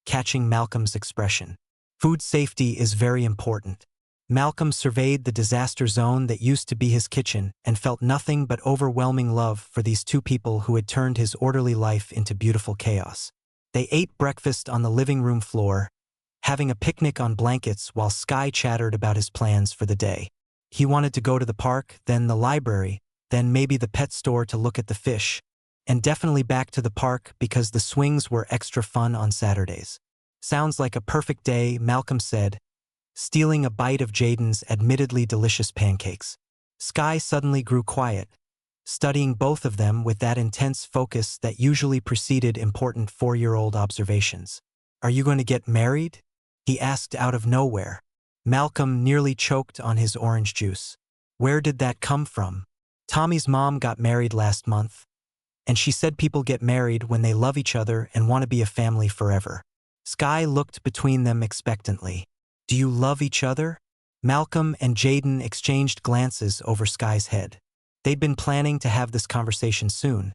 [SPEAKER 1] catching Malcolm's expression. "Food safety is very important." Malcolm surveyed the disaster zone that used to be his kitchen and felt nothing but overwhelming love for these two people who had turned his orderly life into beautiful chaos. They ate breakfast on the living room floor, having a picnic on blankets while Sky chattered about his plans for the day. He wanted to go to the park, then the library, then maybe the pet store to look at the fish, and definitely back to the park because the swings were extra fun on Saturdays. "Sounds like a perfect day," Malcolm said, stealing a bite of Jaden's admittedly delicious pancakes. Sky suddenly grew quiet, studying both of them with that intense focus that usually preceded important 4-year-old observations. "Are you going to get married?" he asked out of nowhere. Malcolm nearly choked on his orange juice. "Where did that come from?" "Tommy's mom got married last month, and she said people get married when they love each other and want to be a family forever." Sky looked between them expectantly. "Do you love each other?" Malcolm and Jaden exchanged glances over Sky's head. They'd been planning to have this conversation soon,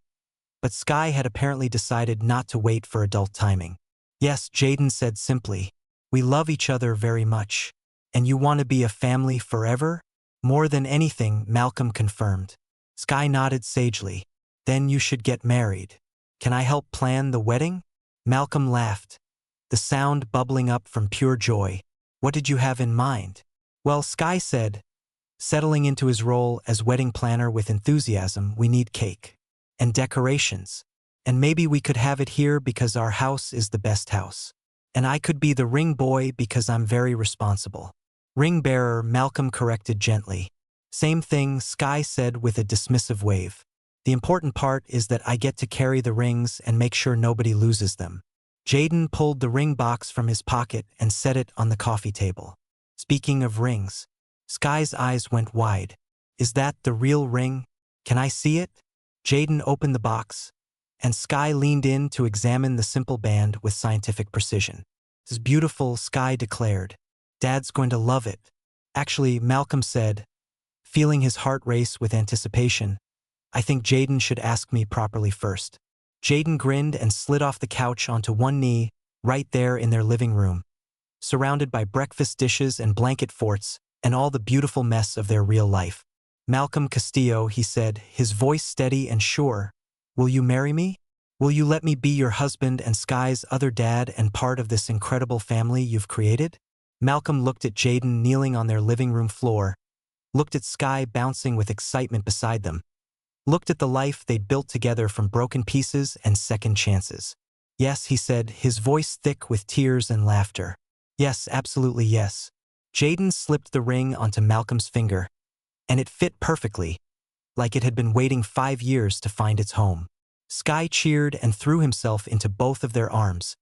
[SPEAKER 1] but Sky had apparently decided not to wait for adult timing. "Yes," Jaden said simply. "We love each other very much." "And you want to be a family forever?" "More than anything," Malcolm confirmed. Sky nodded sagely. "Then you should get married. Can I help plan the wedding?" Malcolm laughed, the sound bubbling up from pure joy. "What did you have in mind?" "Well," Sky said, settling into his role as wedding planner with enthusiasm, "we need cake. and decorations. And maybe we could have it here because our house is the best house. And I could be the ring boy because I'm very responsible. Ring bearer, Malcolm corrected gently. Same thing, Sky said with a dismissive wave. The important part is that I get to carry the rings and make sure nobody loses them. Jaden pulled the ring box from his pocket and set it on the coffee table. Speaking of rings, Sky's eyes went wide. Is that the real ring? Can I see it? Jaden opened the box, and Sky leaned in to examine the simple band with scientific precision. This is beautiful, Sky declared. Dad's going to love it. Actually, Malcolm said, feeling his heart race with anticipation, I think Jaden should ask me properly first. Jaden grinned and slid off the couch onto one knee, right there in their living room, surrounded by breakfast dishes and blanket forts and all the beautiful mess of their real life. Malcolm Castillo, he said, his voice steady and sure, will you marry me? Will you let me be your husband and Sky's other dad and part of this incredible family you've created? Malcolm looked at Jaden kneeling on their living room floor, looked at Sky bouncing with excitement beside them, looked at the life they'd built together from broken pieces and second chances. Yes, he said, his voice thick with tears and laughter. Yes, absolutely yes. Jaden slipped the ring onto Malcolm's finger, and it fit perfectly, like it had been waiting 5 years to find its home. Sky cheered and threw himself into both of their arms,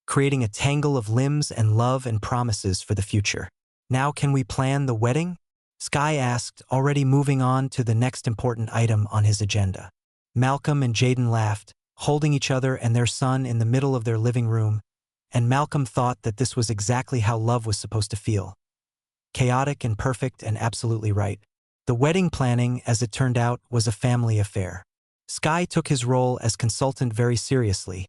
[SPEAKER 1] creating a tangle of limbs and love and promises for the future. Now can we plan the wedding? Sky asked, already moving on to the next important item on his agenda. Malcolm and Jaden laughed, holding each other and their son in the middle of their living room, and Malcolm thought that this was exactly how love was supposed to feel. Chaotic and perfect and absolutely right. The wedding planning, as it turned out, was a family affair. Sky took his role as consultant very seriously,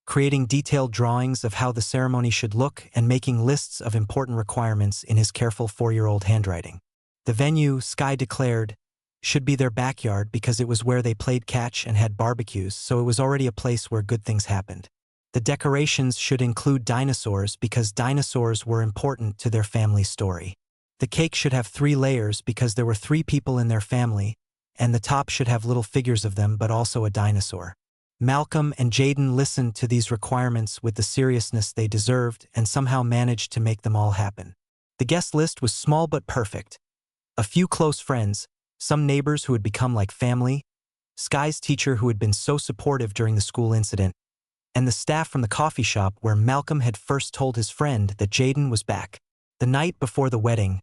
[SPEAKER 1] creating detailed drawings of how the ceremony should look and making lists of important requirements in his careful 4-year-old handwriting. The venue, Sky declared, should be their backyard because it was where they played catch and had barbecues, so it was already a place where good things happened. The decorations should include dinosaurs because dinosaurs were important to their family story. The cake should have 3 layers because there were 3 people in their family, and the top should have little figures of them but also a dinosaur. Malcolm and Jaden listened to these requirements with the seriousness they deserved and somehow managed to make them all happen. The guest list was small but perfect. A few close friends, some neighbors who had become like family, Sky's teacher who had been so supportive during the school incident, and the staff from the coffee shop where Malcolm had first told his friend that Jaden was back. The night before the wedding,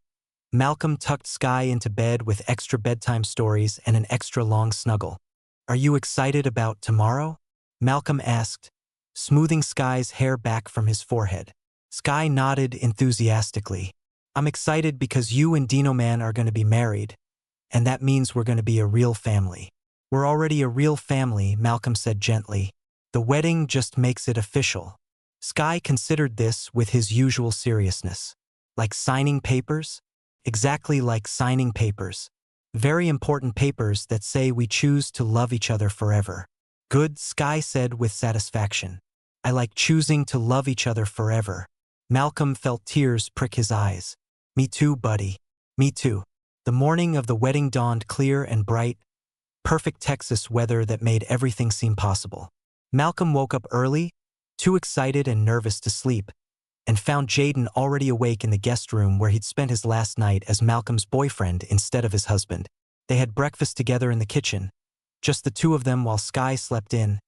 [SPEAKER 1] Malcolm tucked Sky into bed with extra bedtime stories and an extra long snuggle. Are you excited about tomorrow? Malcolm asked, smoothing Sky's hair back from his forehead. Sky nodded enthusiastically. I'm excited because you and Dino Man are going to be married, and that means we're going to be a real family. We're already a real family, Malcolm said gently. The wedding just makes it official. Sky considered this with his usual seriousness. Like signing papers? Exactly like signing papers. Very important papers that say we choose to love each other forever. Good, Sky said with satisfaction. I like choosing to love each other forever. Malcolm felt tears prick his eyes. Me too, buddy. Me too. The morning of the wedding dawned clear and bright, perfect Texas weather that made everything seem possible. Malcolm woke up early, too excited and nervous to sleep, and found Jaden already awake in the guest room where he'd spent his last night as Malcolm's boyfriend instead of his husband. They had breakfast together in the kitchen, just the two of them while Sky slept in,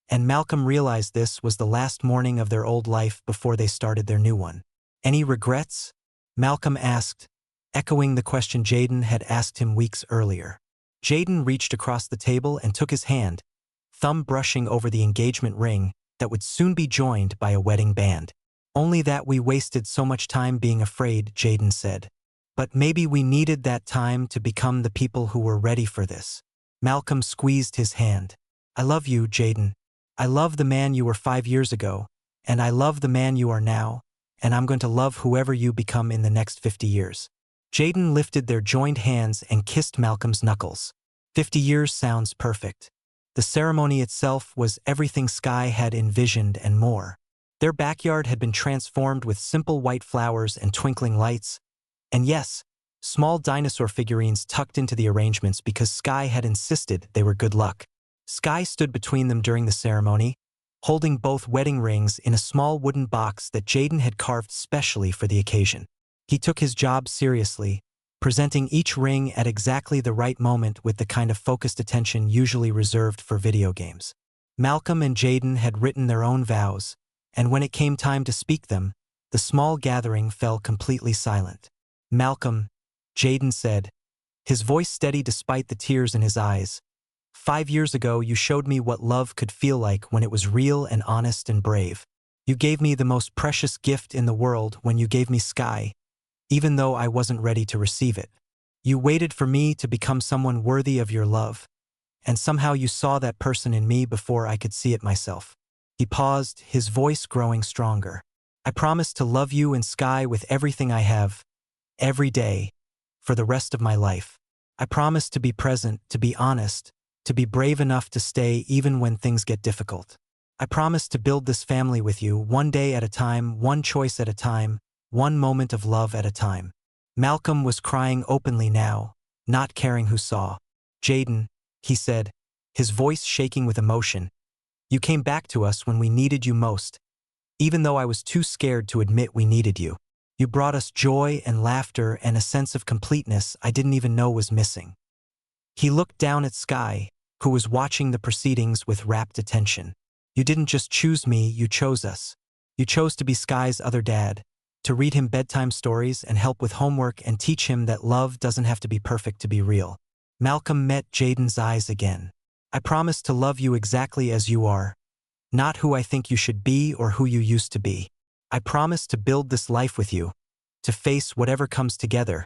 [SPEAKER 1] and Malcolm realized this was the last morning of their old life before they started their new one. Any regrets? Malcolm asked, echoing the question Jaden had asked him weeks earlier. Jaden reached across the table and took his hand, thumb brushing over the engagement ring that would soon be joined by a wedding band. Only that we wasted so much time being afraid, Jaden said. But maybe we needed that time to become the people who were ready for this. Malcolm squeezed his hand. I love you, Jaden. I love the man you were 5 years ago, and I love the man you are now, and I'm going to love whoever you become in the next 50 years. Jaden lifted their joined hands and kissed Malcolm's knuckles. 50 years sounds perfect. The ceremony itself was everything Sky had envisioned and more. Their backyard had been transformed with simple white flowers and twinkling lights, and yes, small dinosaur figurines tucked into the arrangements because Sky had insisted they were good luck. Sky stood between them during the ceremony, holding both wedding rings in a small wooden box that Jaden had carved specially for the occasion. He took his job seriously, presenting each ring at exactly the right moment with the kind of focused attention usually reserved for video games. Malcolm and Jaden had written their own vows, and when it came time to speak them, the small gathering fell completely silent. "Malcolm," Jaden said, his voice steady despite the tears in his eyes, "5 years ago you showed me what love could feel like when it was real and honest and brave. You gave me the most precious gift in the world when you gave me Sky, even though I wasn't ready to receive it. You waited for me to become someone worthy of your love, and somehow you saw that person in me before I could see it myself." He paused, his voice growing stronger. "I promise to love you and Sky with everything I have, every day, for the rest of my life. I promise to be present, to be honest, to be brave enough to stay even when things get difficult. I promise to build this family with you, one day at a time, one choice at a time, one moment of love at a time." Malcolm was crying openly now, not caring who saw. "Jaden," he said, his voice shaking with emotion, "you came back to us when we needed you most, even though I was too scared to admit we needed you. You brought us joy and laughter and a sense of completeness I didn't even know was missing." He looked down at Sky, who was watching the proceedings with rapt attention. "You didn't just choose me, you chose us. You chose to be Sky's other dad, to read him bedtime stories and help with homework and teach him that love doesn't have to be perfect to be real." Malcolm met Jaden's eyes again. "I promise to love you exactly as you are, not who I think you should be or who you used to be. I promise to build this life with you, to face whatever comes together,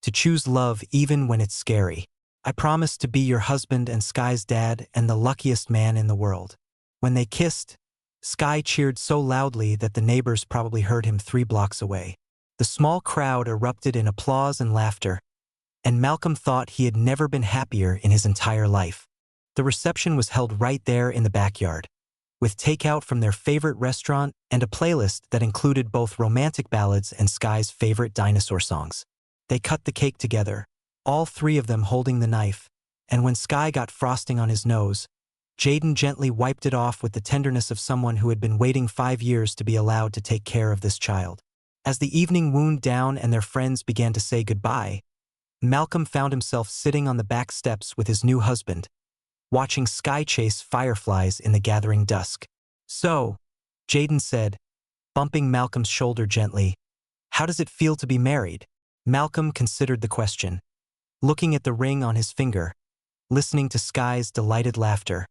[SPEAKER 1] to choose love even when it's scary. I promise to be your husband and Sky's dad and the luckiest man in the world." When they kissed, Sky cheered so loudly that the neighbors probably heard him 3 blocks away. The small crowd erupted in applause and laughter, and Malcolm thought he had never been happier in his entire life. The reception was held right there in the backyard, with takeout from their favorite restaurant and a playlist that included both romantic ballads and Sky's favorite dinosaur songs. They cut the cake together, all 3 of them holding the knife, and when Sky got frosting on his nose, Jaden gently wiped it off with the tenderness of someone who had been waiting 5 years to be allowed to take care of this child. As the evening wound down and their friends began to say goodbye, Malcolm found himself sitting on the back steps with his new husband, watching Sky chase fireflies in the gathering dusk. "So," Jaden said, bumping Malcolm's shoulder gently, "how does it feel to be married?" Malcolm considered the question, looking at the ring on his finger, listening to Sky's delighted laughter,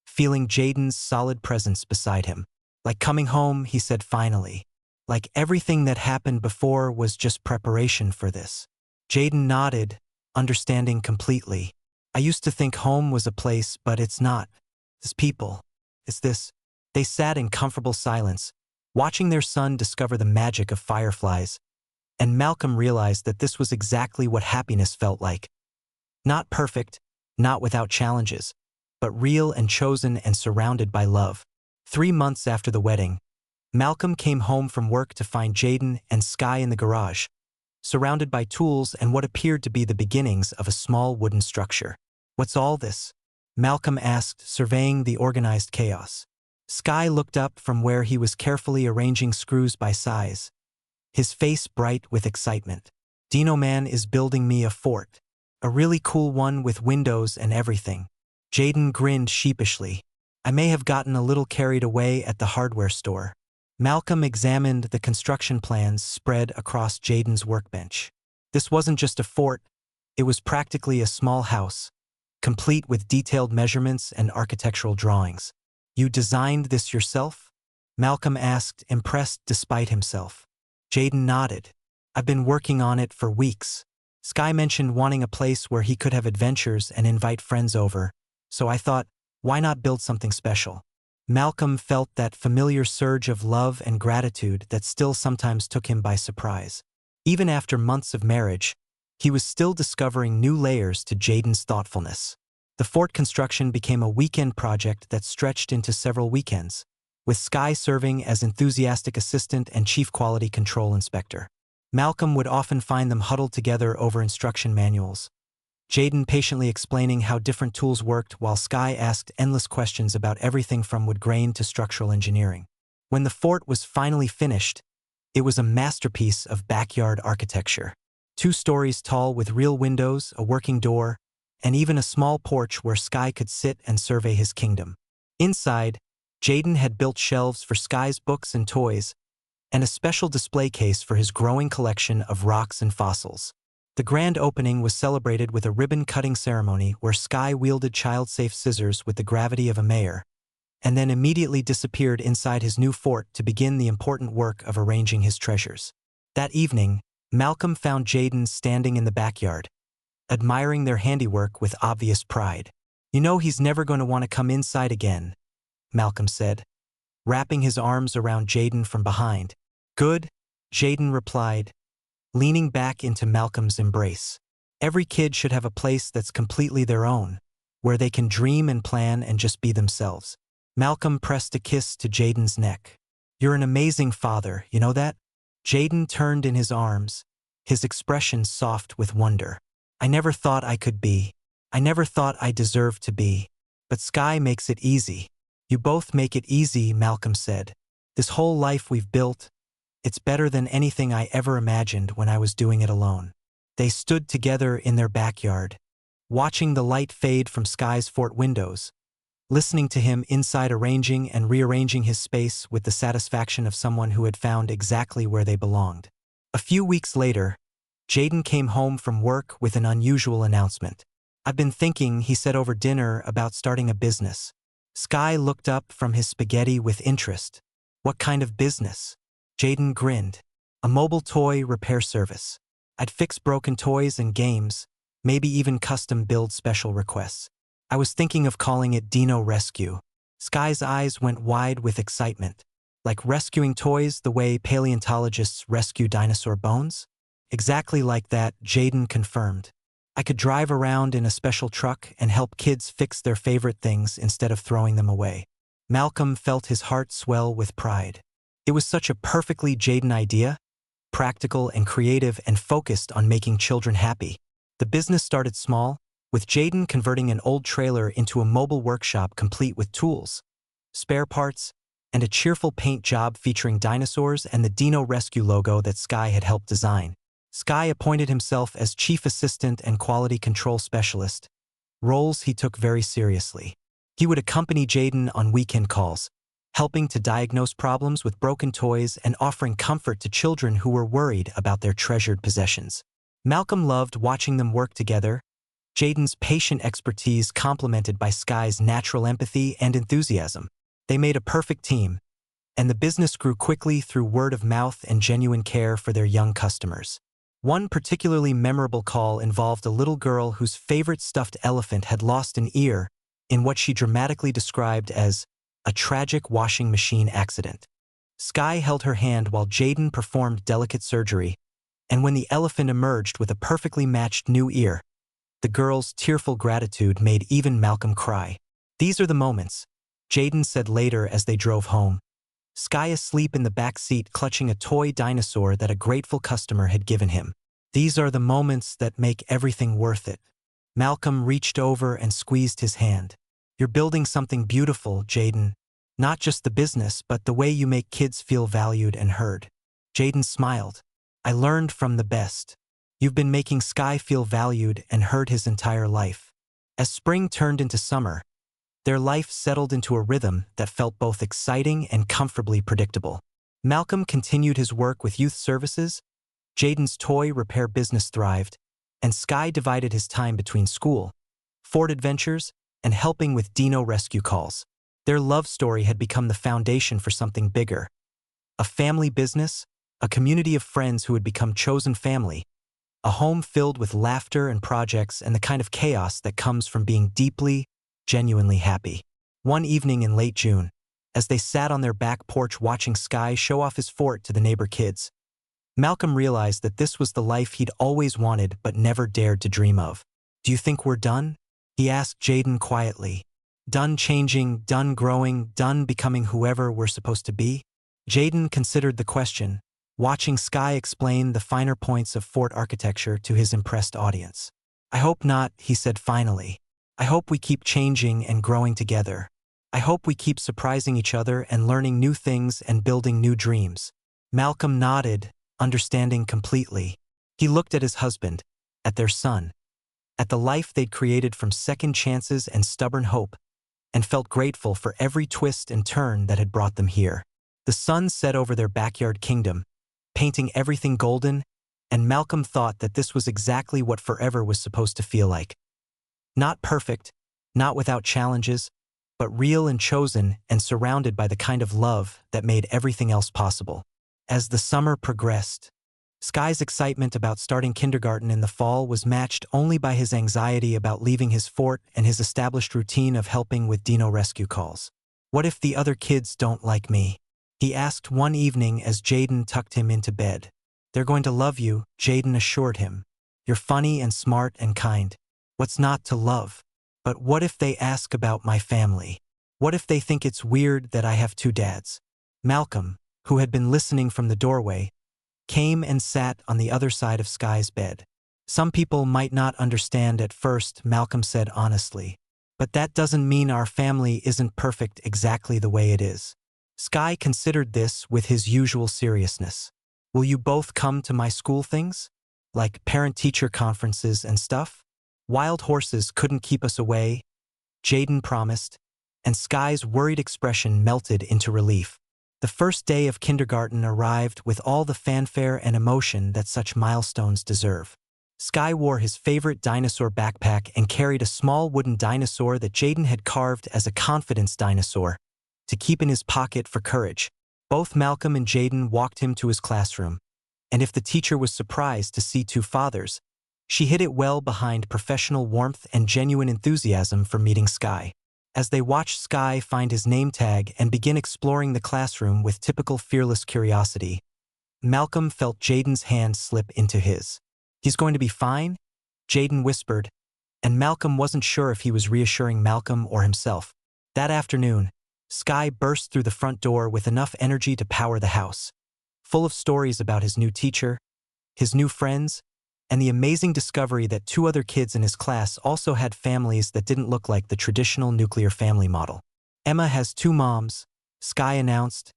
[SPEAKER 1] feeling Jaden's solid presence beside him. "Like coming home," he said finally. "Like everything that happened before was just preparation for this." Jaden nodded, understanding completely. "I used to think home was a place, but it's not. It's people. It's this." They sat in comfortable silence, watching their son discover the magic of fireflies, and Malcolm realized that this was exactly what happiness felt like. Not perfect, not without challenges, but real and chosen and surrounded by love. 3 months after the wedding, Malcolm came home from work to find Jaden and Sky in the garage, surrounded by tools and what appeared to be the beginnings of a small wooden structure. "What's all this?" Malcolm asked, surveying the organized chaos. Sky looked up from where he was carefully arranging screws by size, his face bright with excitement. "Dino Man is building me a fort. A really cool one with windows and everything." Jaden grinned sheepishly. "I may have gotten a little carried away at the hardware store." Malcolm examined the construction plans spread across Jaden's workbench. This wasn't just a fort, it was practically a small house, complete with detailed measurements and architectural drawings. "You designed this yourself?" Malcolm asked, impressed despite himself. Jaden nodded. "I've been working on it for weeks. Sky mentioned wanting a place where he could have adventures and invite friends over, so I thought, why not build something special?" Malcolm felt that familiar surge of love and gratitude that still sometimes took him by surprise. Even after months of marriage, he was still discovering new layers to Jaden's thoughtfulness. The fort construction became a weekend project that stretched into several weekends, with Sky serving as enthusiastic assistant and chief quality control inspector. Malcolm would often find them huddled together over instruction manuals, Jaden patiently explaining how different tools worked while Sky asked endless questions about everything from wood grain to structural engineering. When the fort was finally finished, it was a masterpiece of backyard architecture. 2 stories tall with real windows, a working door, and even a small porch where Sky could sit and survey his kingdom. Inside, Jaden had built shelves for Sky's books and toys, and a special display case for his growing collection of rocks and fossils. The grand opening was celebrated with a ribbon-cutting ceremony where Sky wielded child-safe scissors with the gravity of a mayor, and then immediately disappeared inside his new fort to begin the important work of arranging his treasures. That evening, Malcolm found Jaden standing in the backyard, admiring their handiwork with obvious pride. "You know he's never going to want to come inside again," Malcolm said, wrapping his arms around Jaden from behind. "Good," Jaden replied, leaning back into Malcolm's embrace. "Every kid should have a place that's completely their own, where they can dream and plan and just be themselves." Malcolm pressed a kiss to Jaden's neck. "You're an amazing father, you know that?" Jaden turned in his arms, his expression soft with wonder. "I never thought I could be. I never thought I deserved to be. But Sky makes it easy." "You both make it easy," Malcolm said. "This whole life we've built, it's better than anything I ever imagined when I was doing it alone." They stood together in their backyard, watching the light fade from Sky's fort windows, listening to him inside arranging and rearranging his space with the satisfaction of someone who had found exactly where they belonged. A few weeks later, Jaden came home from work with an unusual announcement. "I've been thinking," he said over dinner, "about starting a business." Sky looked up from his spaghetti with interest. "What kind of business?" Jaden grinned. "A mobile toy repair service. I'd fix broken toys and games, maybe even custom build special requests. I was thinking of calling it Dino Rescue." Sky's eyes went wide with excitement. "Like rescuing toys the way paleontologists rescue dinosaur bones?" "Exactly like that," Jaden confirmed. "I could drive around in a special truck and help kids fix their favorite things instead of throwing them away." Malcolm felt his heart swell with pride. It was such a perfectly Jaden idea, practical and creative and focused on making children happy. The business started small, with Jaden converting an old trailer into a mobile workshop complete with tools, spare parts, and a cheerful paint job featuring dinosaurs and the Dino Rescue logo that Sky had helped design. Sky appointed himself as chief assistant and quality control specialist, roles he took very seriously. He would accompany Jaden on weekend calls, helping to diagnose problems with broken toys and offering comfort to children who were worried about their treasured possessions. Malcolm loved watching them work together, Jaden's patient expertise complemented by Sky's natural empathy and enthusiasm. They made a perfect team, and the business grew quickly through word of mouth and genuine care for their young customers. One particularly memorable call involved a little girl whose favorite stuffed elephant had lost an ear in what she dramatically described as a tragic washing machine accident. Sky held her hand while Jaden performed delicate surgery, and when the elephant emerged with a perfectly matched new ear, the girl's tearful gratitude made even Malcolm cry. "These are the moments," Jaden said later as they drove home, Sky asleep in the back seat clutching a toy dinosaur that a grateful customer had given him. "These are the moments that make everything worth it." Malcolm reached over and squeezed his hand. "You're building something beautiful, Jaden. Not just the business, but the way you make kids feel valued and heard." Jaden smiled. "I learned from the best. You've been making Sky feel valued and heard his entire life." As spring turned into summer, their life settled into a rhythm that felt both exciting and comfortably predictable. Malcolm continued his work with youth services, Jaden's toy repair business thrived, and Sky divided his time between school, fort adventures, and helping with Dino rescue calls. Their love story had become the foundation for something bigger. A family business, a community of friends who had become chosen family, a home filled with laughter and projects and the kind of chaos that comes from being deeply, genuinely happy. One evening in late June, as they sat on their back porch watching Sky show off his fort to the neighbor kids, Malcolm realized that this was the life he'd always wanted but never dared to dream of. "Do you think we're done?" he asked Jaden quietly. "Done changing, done growing, done becoming whoever we're supposed to be?" Jaden considered the question, watching Sky explain the finer points of fort architecture to his impressed audience. I hope not, he said finally. I hope we keep changing and growing together. I hope we keep surprising each other and learning new things and building new dreams. Malcolm nodded, understanding completely. He looked at his husband, at their son, at the life they'd created from second chances and stubborn hope, and felt grateful for every twist and turn that had brought them here. The sun set over their backyard kingdom, painting everything golden, and Malcolm thought that this was exactly what forever was supposed to feel like. Not perfect, not without challenges, but real and chosen and surrounded by the kind of love that made everything else possible. As the summer progressed, Sky's excitement about starting kindergarten in the fall was matched only by his anxiety about leaving his fort and his established routine of helping with dino rescue calls. What if the other kids don't like me? He asked one evening as Jaden tucked him into bed. They're going to love you, Jaden assured him. You're funny and smart and kind. What's not to love? But what if they ask about my family? What if they think it's weird that I have two dads? Malcolm, who had been listening from the doorway, came and sat on the other side of Sky's bed. Some people might not understand at first, Malcolm said honestly. But that doesn't mean our family isn't perfect exactly the way it is. Sky considered this with his usual seriousness. Will you both come to my school things? Like parent-teacher conferences and stuff? Wild horses couldn't keep us away, Jaden promised, and Sky's worried expression melted into relief. The first day of kindergarten arrived with all the fanfare and emotion that such milestones deserve. Sky wore his favorite dinosaur backpack and carried a small wooden dinosaur that Jaden had carved as a confidence dinosaur to keep in his pocket for courage. Both Malcolm and Jaden walked him to his classroom, and if the teacher was surprised to see two fathers, she hid it well behind professional warmth and genuine enthusiasm for meeting Sky. As they watched Sky find his name tag and begin exploring the classroom with typical fearless curiosity, Malcolm felt Jaden's hand slip into his. He's going to be fine? Jaden whispered, and Malcolm wasn't sure if he was reassuring Malcolm or himself. That afternoon, Sky burst through the front door with enough energy to power the house, full of stories about his new teacher, his new friends, and the amazing discovery that two other kids in his class also had families that didn't look like the traditional nuclear family model. Emma has two moms, Sky announced,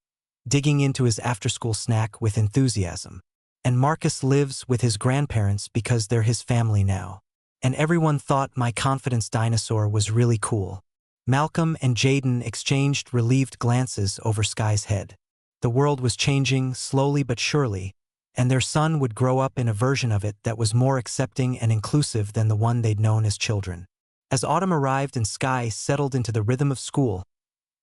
[SPEAKER 1] digging into his after-school snack with enthusiasm. And Marcus lives with his grandparents because they're his family now. And everyone thought my confidence dinosaur was really cool. Malcolm and Jaden exchanged relieved glances over Sky's head. The world was changing slowly but surely, and their son would grow up in a version of it that was more accepting and inclusive than the one they'd known as children. As autumn arrived and Sky settled into the rhythm of school,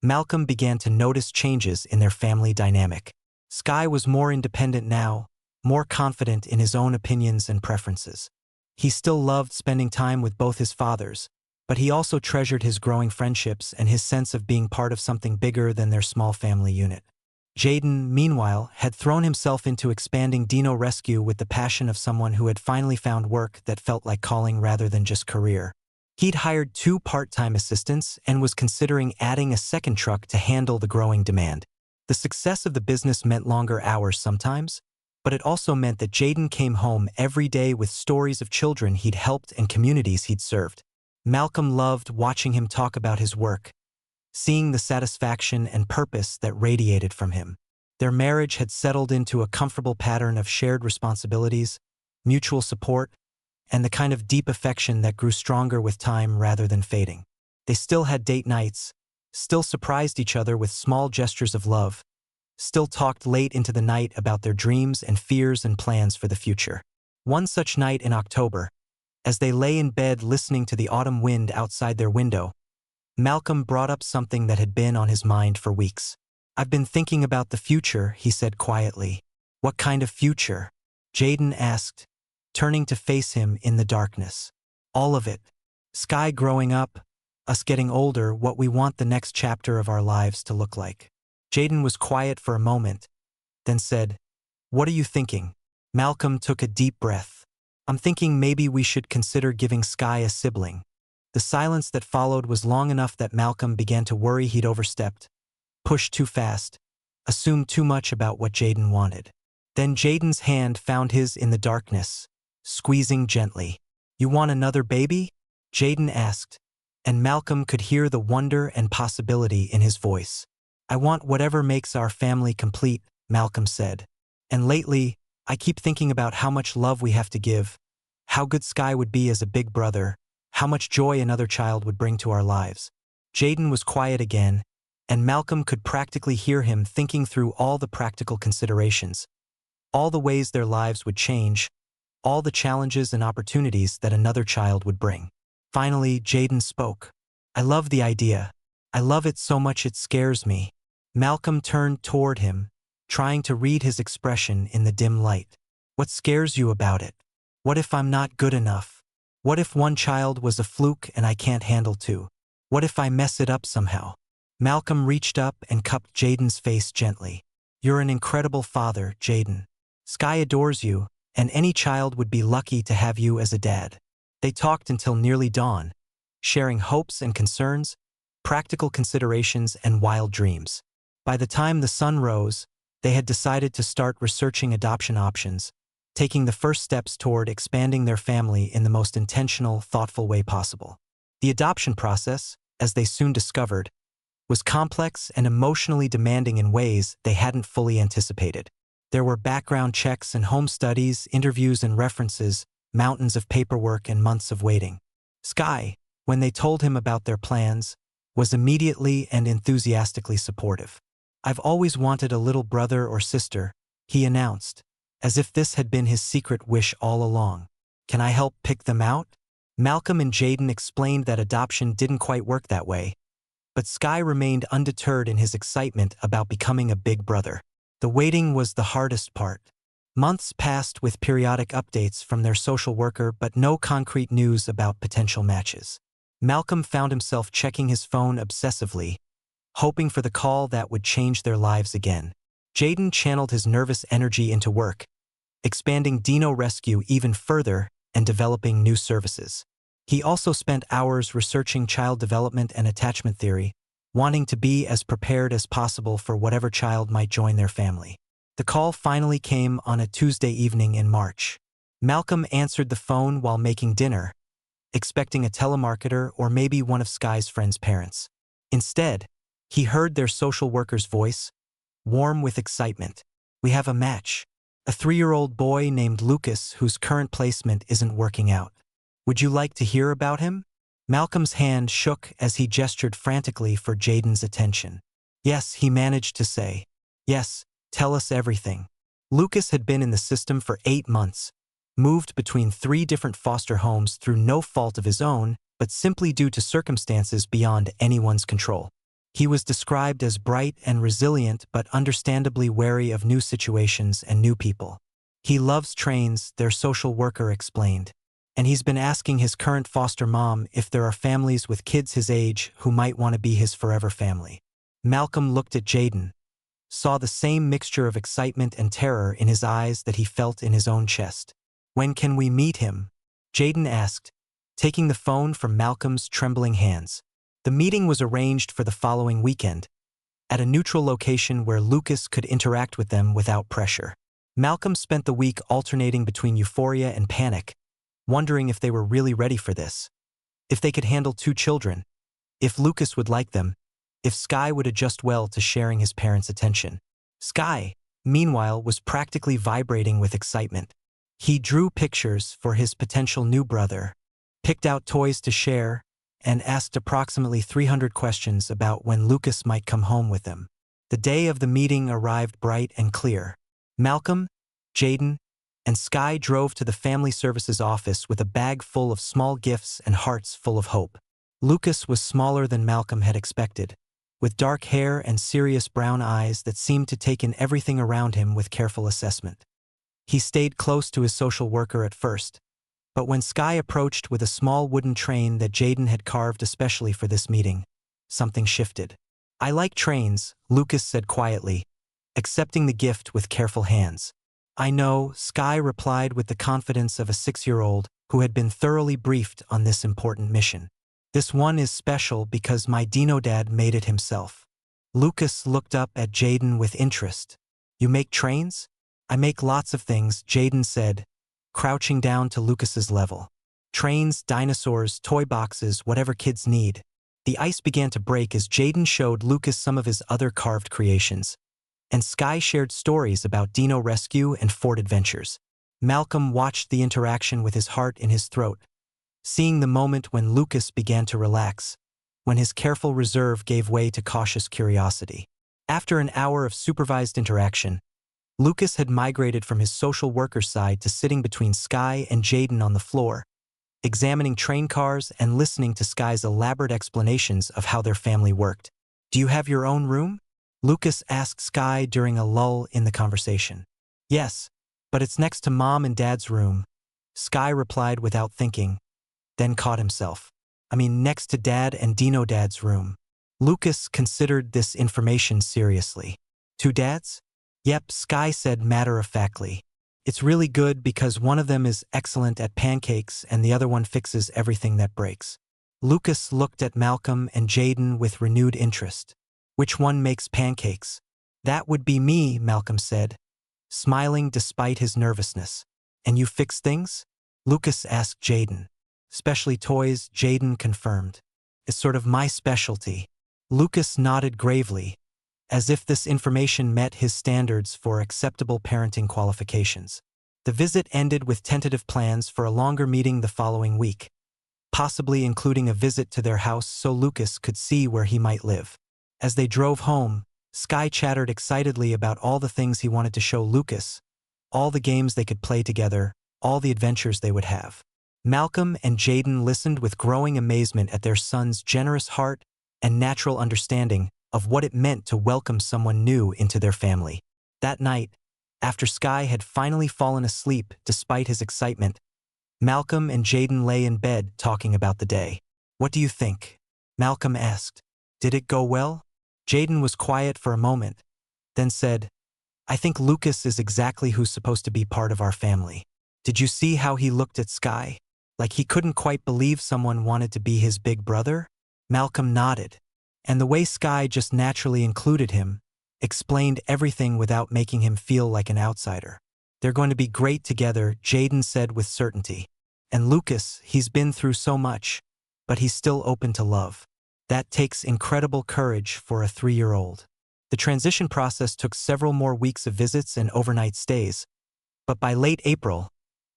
[SPEAKER 1] Malcolm began to notice changes in their family dynamic. Sky was more independent now, more confident in his own opinions and preferences. He still loved spending time with both his fathers, but he also treasured his growing friendships and his sense of being part of something bigger than their small family unit. Jaden, meanwhile, had thrown himself into expanding dino rescue with the passion of someone who had finally found work that felt like calling rather than just career. He'd hired 2 part-time assistants and was considering adding a second truck to handle the growing demand. The success of the business meant longer hours sometimes, but it also meant that Jaden came home every day with stories of children he'd helped and communities he'd served. Malcolm loved watching him talk about his work, seeing the satisfaction and purpose that radiated from him. Their marriage had settled into a comfortable pattern of shared responsibilities, mutual support, and the kind of deep affection that grew stronger with time rather than fading. They still had date nights, still surprised each other with small gestures of love, still talked late into the night about their dreams and fears and plans for the future. One such night in October, as they lay in bed listening to the autumn wind outside their window, Malcolm brought up something that had been on his mind for weeks. "I've been thinking about the future," he said quietly. "What kind of future?" Jaden asked, turning to face him in the darkness. "All of it. Sky growing up, us getting older, what we want the next chapter of our lives to look like." Jaden was quiet for a moment, then said, "What are you thinking?" Malcolm took a deep breath. "I'm thinking maybe we should consider giving Sky a sibling." The silence that followed was long enough that Malcolm began to worry he'd overstepped, pushed too fast, assumed too much about what Jaden wanted. Then Jaden's hand found his in the darkness, squeezing gently. You want another baby? Jaden asked, and Malcolm could hear the wonder and possibility in his voice. I want whatever makes our family complete, Malcolm said. And lately, I keep thinking about how much love we have to give, how good Sky would be as a big brother, how much joy another child would bring to our lives. Jaden was quiet again, and Malcolm could practically hear him thinking through all the practical considerations, all the ways their lives would change, all the challenges and opportunities that another child would bring. Finally, Jaden spoke. I love the idea. I love it so much it scares me. Malcolm turned toward him, trying to read his expression in the dim light. What scares you about it? What if I'm not good enough? What if one child was a fluke and I can't handle two? What if I mess it up somehow? Malcolm reached up and cupped Jaden's face gently. You're an incredible father, Jaden. Sky adores you, and any child would be lucky to have you as a dad. They talked until nearly dawn, sharing hopes and concerns, practical considerations and wild dreams. By the time the sun rose, they had decided to start researching adoption options, taking the first steps toward expanding their family in the most intentional, thoughtful way possible. The adoption process, as they soon discovered, was complex and emotionally demanding in ways they hadn't fully anticipated. There were background checks and home studies, interviews and references, mountains of paperwork and months of waiting. Sky, when they told him about their plans, was immediately and enthusiastically supportive. I've always wanted a little brother or sister, he announced, as if this had been his secret wish all along. Can I help pick them out? Malcolm and Jaden explained that adoption didn't quite work that way, but Sky remained undeterred in his excitement about becoming a big brother. The waiting was the hardest part. Months passed with periodic updates from their social worker but no concrete news about potential matches. Malcolm found himself checking his phone obsessively, hoping for the call that would change their lives again. Jaden channeled his nervous energy into work, expanding Dino Rescue even further and developing new services. He also spent hours researching child development and attachment theory, wanting to be as prepared as possible for whatever child might join their family. The call finally came on a Tuesday evening in March. Malcolm answered the phone while making dinner, expecting a telemarketer or maybe one of Sky's friends' parents. Instead, he heard their social worker's voice, warm with excitement. We have a match. A 3-year-old boy named Lucas whose current placement isn't working out. Would you like to hear about him? Malcolm's hand shook as he gestured frantically for Jaden's attention. Yes, he managed to say. Yes, tell us everything. Lucas had been in the system for 8 months, moved between 3 different foster homes through no fault of his own, but simply due to circumstances beyond anyone's control. He was described as bright and resilient but understandably wary of new situations and new people. He loves trains, their social worker explained, and he's been asking his current foster mom if there are families with kids his age who might want to be his forever family. Malcolm looked at Jaden, saw the same mixture of excitement and terror in his eyes that he felt in his own chest. When can we meet him? Jaden asked, taking the phone from Malcolm's trembling hands. The meeting was arranged for the following weekend, at a neutral location where Lucas could interact with them without pressure. Malcolm spent the week alternating between euphoria and panic, wondering if they were really ready for this, if they could handle 2 children, if Lucas would like them, if Sky would adjust well to sharing his parents' attention. Sky, meanwhile, was practically vibrating with excitement. He drew pictures for his potential new brother, picked out toys to share, and asked approximately 300 questions about when Lucas might come home with them. The day of the meeting arrived bright and clear. Malcolm, Jaden, and Sky drove to the Family Services office with a bag full of small gifts and hearts full of hope. Lucas was smaller than Malcolm had expected, with dark hair and serious brown eyes that seemed to take in everything around him with careful assessment. He stayed close to his social worker at first, but when Sky approached with a small wooden train that Jaden had carved especially for this meeting, something shifted. I like trains, Lucas said quietly, accepting the gift with careful hands. I know, Sky replied with the confidence of a 6-year-old who had been thoroughly briefed on this important mission. This one is special because my Dino dad made it himself. Lucas looked up at Jaden with interest. You make trains? I make lots of things, Jaden said, crouching down to Lucas's level. Trains, dinosaurs, toy boxes, whatever kids need. The ice began to break as Jaden showed Lucas some of his other carved creations, and Sky shared stories about dino rescue and fort adventures. Malcolm watched the interaction with his heart in his throat, seeing the moment when Lucas began to relax, when his careful reserve gave way to cautious curiosity. After an hour of supervised interaction, Lucas had migrated from his social worker side to sitting between Sky and Jaden on the floor, examining train cars and listening to Sky's elaborate explanations of how their family worked. "Do you have your own room?" Lucas asked Sky during a lull in the conversation. "Yes, but it's next to Mom and Dad's room," Sky replied without thinking, then caught himself. Next to Dad and Dino Dad's room." Lucas considered this information seriously. "Two dads?" "Yep," Sky said matter-of-factly. "It's really good because one of them is excellent at pancakes and the other one fixes everything that breaks." Lucas looked at Malcolm and Jaden with renewed interest. "Which one makes pancakes?" "That would be me," Malcolm said, smiling despite his nervousness. "And you fix things?" Lucas asked Jaden. "Especially toys," Jaden confirmed. "It's sort of my specialty." Lucas nodded gravely, as if this information met his standards for acceptable parenting qualifications. The visit ended with tentative plans for a longer meeting the following week, possibly including a visit to their house so Lucas could see where he might live. As they drove home, Sky chattered excitedly about all the things he wanted to show Lucas, all the games they could play together, all the adventures they would have. Malcolm and Jaden listened with growing amazement at their son's generous heart and natural understanding of what it meant to welcome someone new into their family. That night, after Sky had finally fallen asleep despite his excitement, Malcolm and Jaden lay in bed talking about the day. "What do you think?" Malcolm asked. "Did it go well?" Jaden was quiet for a moment, then said, "I think Lucas is exactly who's supposed to be part of our family. Did you see how he looked at Sky? Like he couldn't quite believe someone wanted to be his big brother?" Malcolm nodded. "And the way Sky just naturally included him, explained everything without making him feel like an outsider. They're going to be great together," Jaden said with certainty. "And Lucas, he's been through so much, but he's still open to love. That takes incredible courage for a 3-year-old. The transition process took several more weeks of visits and overnight stays, but by late April,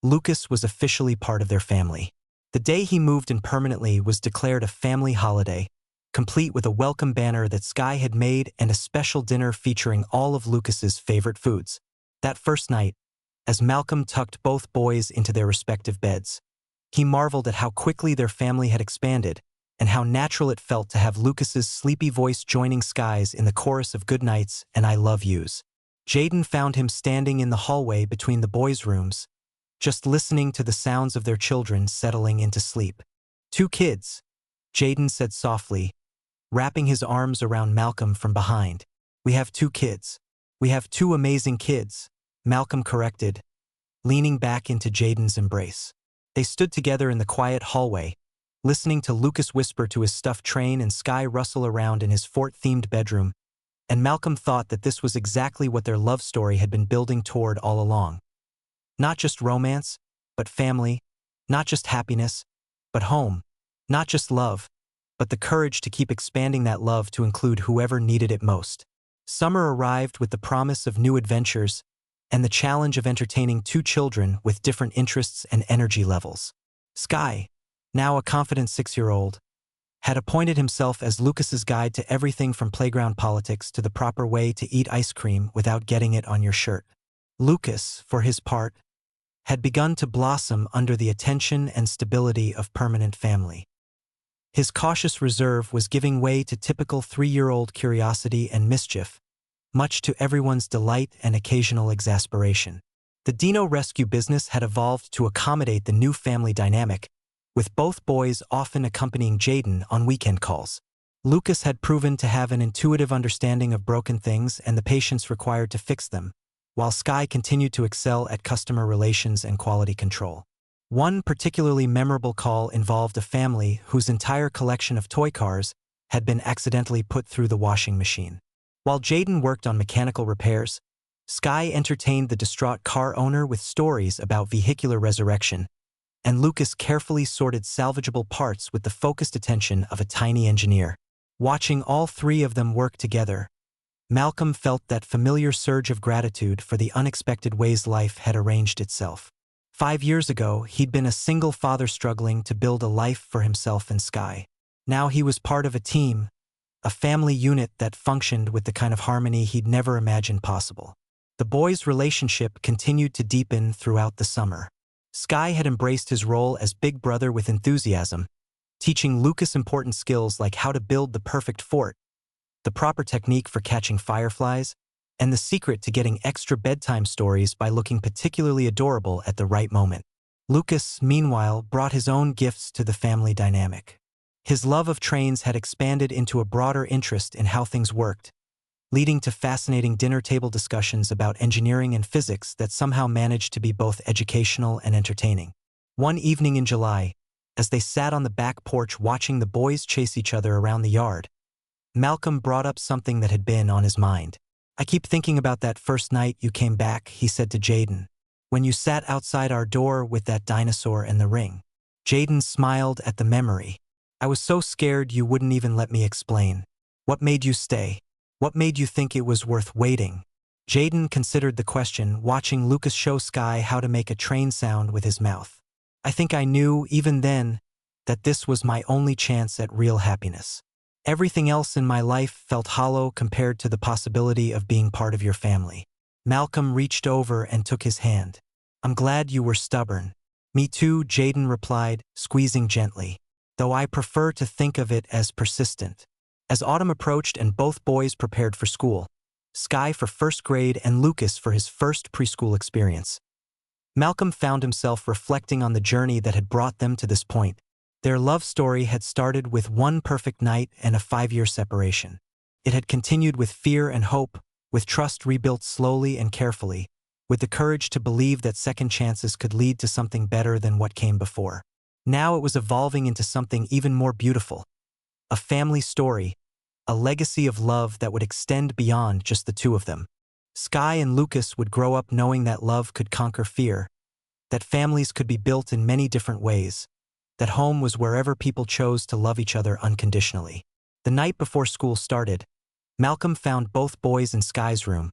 [SPEAKER 1] Lucas was officially part of their family. The day he moved in permanently was declared a family holiday, complete with a welcome banner that Sky had made and a special dinner featuring all of Lucas's favorite foods. That first night, as Malcolm tucked both boys into their respective beds, he marveled at how quickly their family had expanded and how natural it felt to have Lucas's sleepy voice joining Sky's in the chorus of goodnights and I love yous. Jaden found him standing in the hallway between the boys' rooms, just listening to the sounds of their children settling into sleep. "Two kids," Jaden said softly, wrapping his arms around Malcolm from behind. "We have 2 kids. We have 2 amazing kids," Malcolm corrected, leaning back into Jaden's embrace. They stood together in the quiet hallway, listening to Lucas whisper to his stuffed train and Sky rustle around in his fort-themed bedroom, and Malcolm thought that this was exactly what their love story had been building toward all along. Not just romance, but family, not just happiness, but home, not just love, but the courage to keep expanding that love to include whoever needed it most. Summer arrived with the promise of new adventures and the challenge of entertaining 2 children with different interests and energy levels. Sky, now a confident 6-year-old, had appointed himself as Lucas's guide to everything from playground politics to the proper way to eat ice cream without getting it on your shirt. Lucas, for his part, had begun to blossom under the attention and stability of permanent family. His cautious reserve was giving way to typical 3-year-old curiosity and mischief, much to everyone's delight and occasional exasperation. The Dino rescue business had evolved to accommodate the new family dynamic, with both boys often accompanying Jaden on weekend calls. Lucas had proven to have an intuitive understanding of broken things and the patience required to fix them, while Sky continued to excel at customer relations and quality control. One particularly memorable call involved a family whose entire collection of toy cars had been accidentally put through the washing machine. While Jaden worked on mechanical repairs, Sky entertained the distraught car owner with stories about vehicular resurrection and Lucas carefully sorted salvageable parts with the focused attention of a tiny engineer. Watching all three of them work together, Malcolm felt that familiar surge of gratitude for the unexpected ways life had arranged itself. 5 years ago, he'd been a single father struggling to build a life for himself and Sky. Now he was part of a team, a family unit that functioned with the kind of harmony he'd never imagined possible. The boys' relationship continued to deepen throughout the summer. Sky had embraced his role as big brother with enthusiasm, teaching Lucas important skills like how to build the perfect fort, the proper technique for catching fireflies, and the secret to getting extra bedtime stories by looking particularly adorable at the right moment. Lucas, meanwhile, brought his own gifts to the family dynamic. His love of trains had expanded into a broader interest in how things worked, leading to fascinating dinner table discussions about engineering and physics that somehow managed to be both educational and entertaining. One evening in July, as they sat on the back porch watching the boys chase each other around the yard, Malcolm brought up something that had been on his mind. "I keep thinking about that first night you came back," he said to Jaden, "when you sat outside our door with that dinosaur and the ring." Jaden smiled at the memory. "I was so scared you wouldn't even let me explain. What made you stay? What made you think it was worth waiting?" Jaden considered the question, watching Lucas show Sky how to make a train sound with his mouth. "I think I knew, even then, that this was my only chance at real happiness. Everything else in my life felt hollow compared to the possibility of being part of your family." Malcolm reached over and took his hand. "I'm glad you were stubborn." "Me too," Jaden replied, squeezing gently, "though I prefer to think of it as persistent." As autumn approached and both boys prepared for school, Sky for first grade and Lucas for his first preschool experience, Malcolm found himself reflecting on the journey that had brought them to this point. Their love story had started with one perfect night and a 5-year separation. It had continued with fear and hope, with trust rebuilt slowly and carefully, with the courage to believe that second chances could lead to something better than what came before. Now it was evolving into something even more beautiful. A family story, a legacy of love that would extend beyond just the two of them. Sky and Lucas would grow up knowing that love could conquer fear, that families could be built in many different ways, that home was wherever people chose to love each other unconditionally. The night before school started, Malcolm found both boys in Sky's room,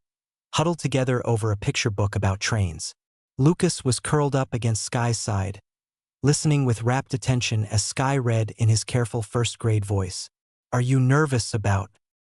[SPEAKER 1] huddled together over a picture book about trains. Lucas was curled up against Sky's side, listening with rapt attention as Sky read in his careful first-grade voice. "Are you nervous about